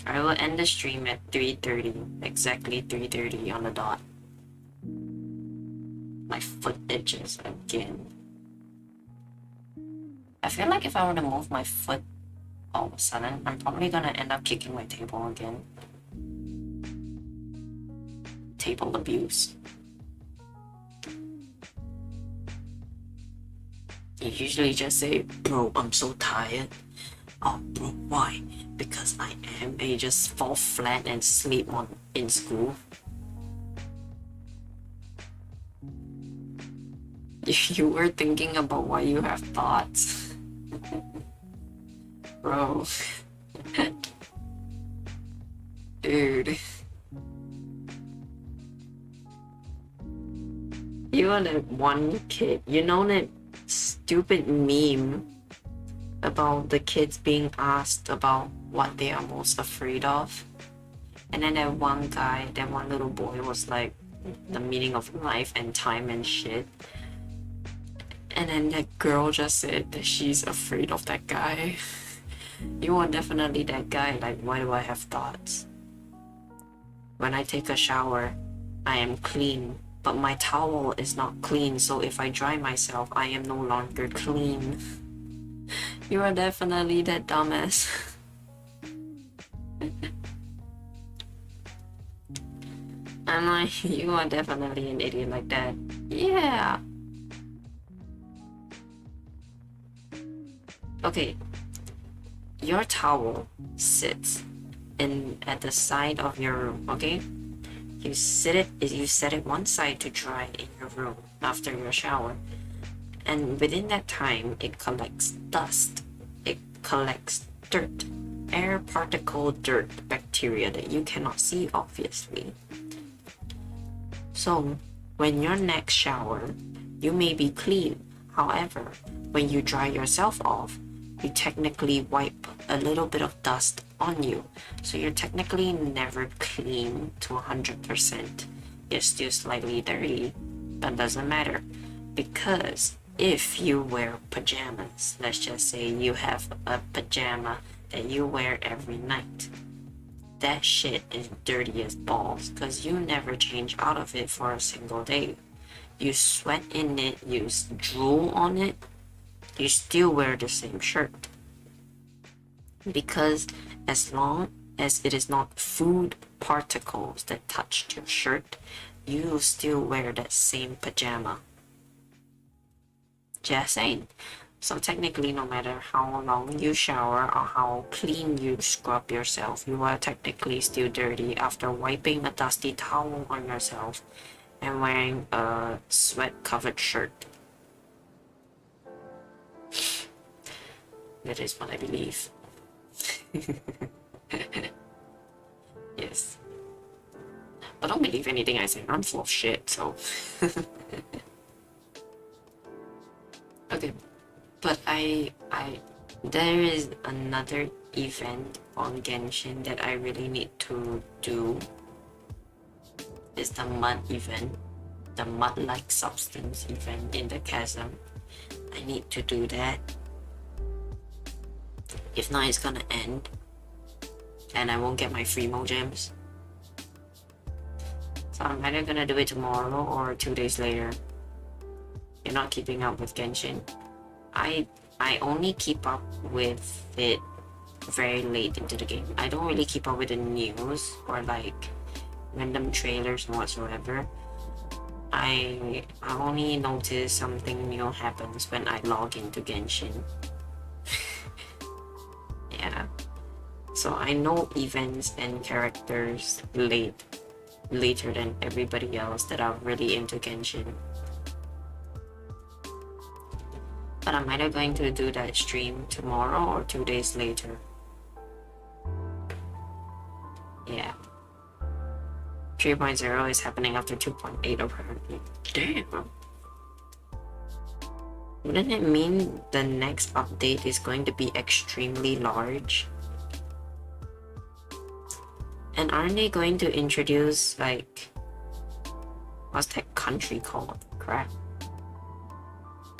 A: I will end the stream at 3:30, exactly 3:30 on the dot. My foot itches again. I feel like if I were to move my foot all of a sudden, I'm probably gonna end up kicking my table again. Table abuse. You usually just say, bro, I'm so tired. Oh, bro, why? Because I am. And you just fall flat and sleep in school. If you were thinking about why you have thoughts. Bro. Dude. You are that one kid. You know that stupid meme about the kids being asked about what they are most afraid of? And then that one guy, that one little boy was like, the meaning of life and time and shit. And then that girl just said that she's afraid of that guy. You are definitely that guy. Like, why do I have thoughts? When I take a shower, I am clean, but my towel is not clean, so if I dry myself, I am no longer clean. You are definitely that dumbass. I'm like, you are definitely an idiot like that. Yeah. Okay. Your towel sits at the side of your room, okay? You set it one side to dry in your room after your shower. And within that time, it collects dust. It collects dirt. Air particle dirt bacteria that you cannot see, obviously. So, when your next shower, you may be clean. However, when you dry yourself off, you technically wipe a little bit of dust on you. So you're technically never clean to 100%. You're still slightly dirty, but doesn't matter. Because if you wear pajamas, let's just say you have a pajama that you wear every night, that shit is dirty as balls because you never change out of it for a single day. You sweat in it, you drool on it, you still wear the same shirt. Because as long as it is not food particles that touched your shirt, you still wear that same pajama. Just saying. So technically, no matter how long you shower or how clean you scrub yourself, you are technically still dirty after wiping a dusty towel on yourself and wearing a sweat-covered shirt. That is what I believe. Yes. But don't believe anything I say. I'm full of shit, so... Okay. But there is another event on Genshin that I really need to do. It's the mud event. The mud-like substance event in the chasm. I need to do that. If not, it's gonna end. And I won't get my free mo gems. So I'm either gonna do it tomorrow or 2 days later. You're not keeping up with Genshin. I only keep up with it very late into the game. I don't really keep up with the news or like random trailers whatsoever. I only notice something new happens when I log into Genshin. Yeah. So I know events and characters later than everybody else that are really into Genshin. But I'm either going to do that stream tomorrow or 2 days later. Yeah. 3.0 is happening after 2.8 apparently. Damn. Wouldn't it mean the next update is going to be extremely large? And aren't they going to introduce like... what's that country called? Crap.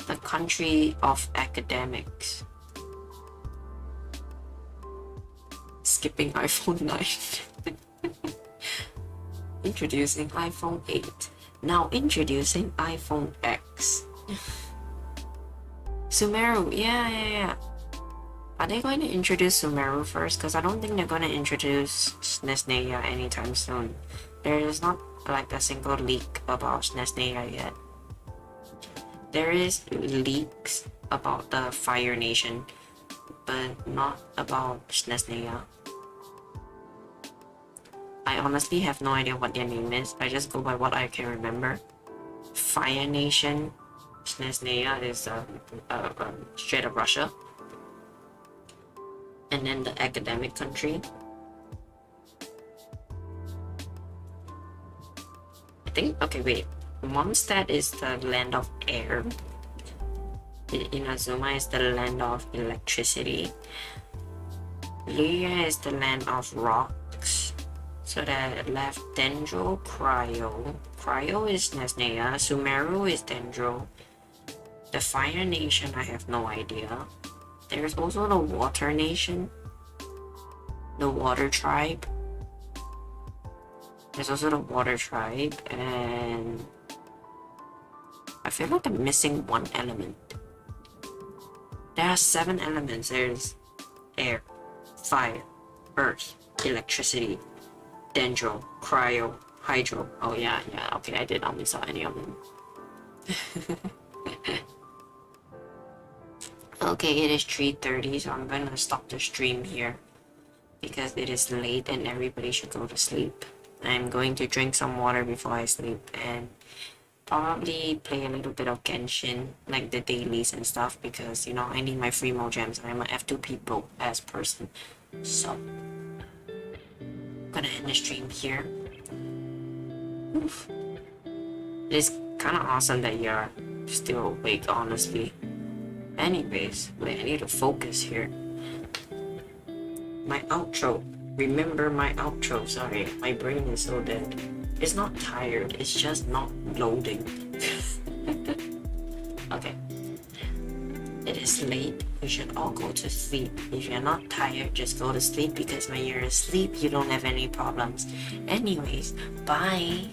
A: The country of academics. Skipping iPhone 9. Introducing iPhone 8. Now introducing iPhone X. Sumeru, yeah. Are they going to introduce Sumeru first? Because I don't think they're going to introduce SNESNEA anytime soon. There is not like a single leak about SNESNEA yet. There is leaks about the Fire Nation, but not about SNESNEA. I honestly have no idea what their name is. I just go by what I can remember. Fire Nation, SNESNEA is straight up Russia. And then the academic country. I think, okay, wait. Mondstadt is the land of air. Inazuma is the land of electricity. Lyria is the land of rocks. So that left Dendro, Cryo. Cryo is SNESNEA. Sumeru is Dendro. The Fire Nation, I have no idea. There's also the Water Nation. The Water Tribe. There's also the Water Tribe and I feel like I'm missing one element. There are 7 elements. There's air, fire, earth, electricity, dendro, cryo, hydro. Oh yeah, okay, I did only saw any of them. Okay, it is 3:30, so I'm gonna stop the stream here because it is late and everybody should go to sleep. I'm going to drink some water before I sleep and probably play a little bit of Genshin, like the dailies and stuff, because you know I need my free mo gems. I'm an F2P broke ass person, so I'm gonna end the stream here. Oof. It is kind of awesome that you're still awake, honestly. Anyways, wait, I need to focus here. My outro. Remember my outro. Sorry, my brain is so dead. It's not tired, it's just not loading. Okay. It is late. We should all go to sleep. If you're not tired, just go to sleep because when you're asleep, you don't have any problems. Anyways, bye.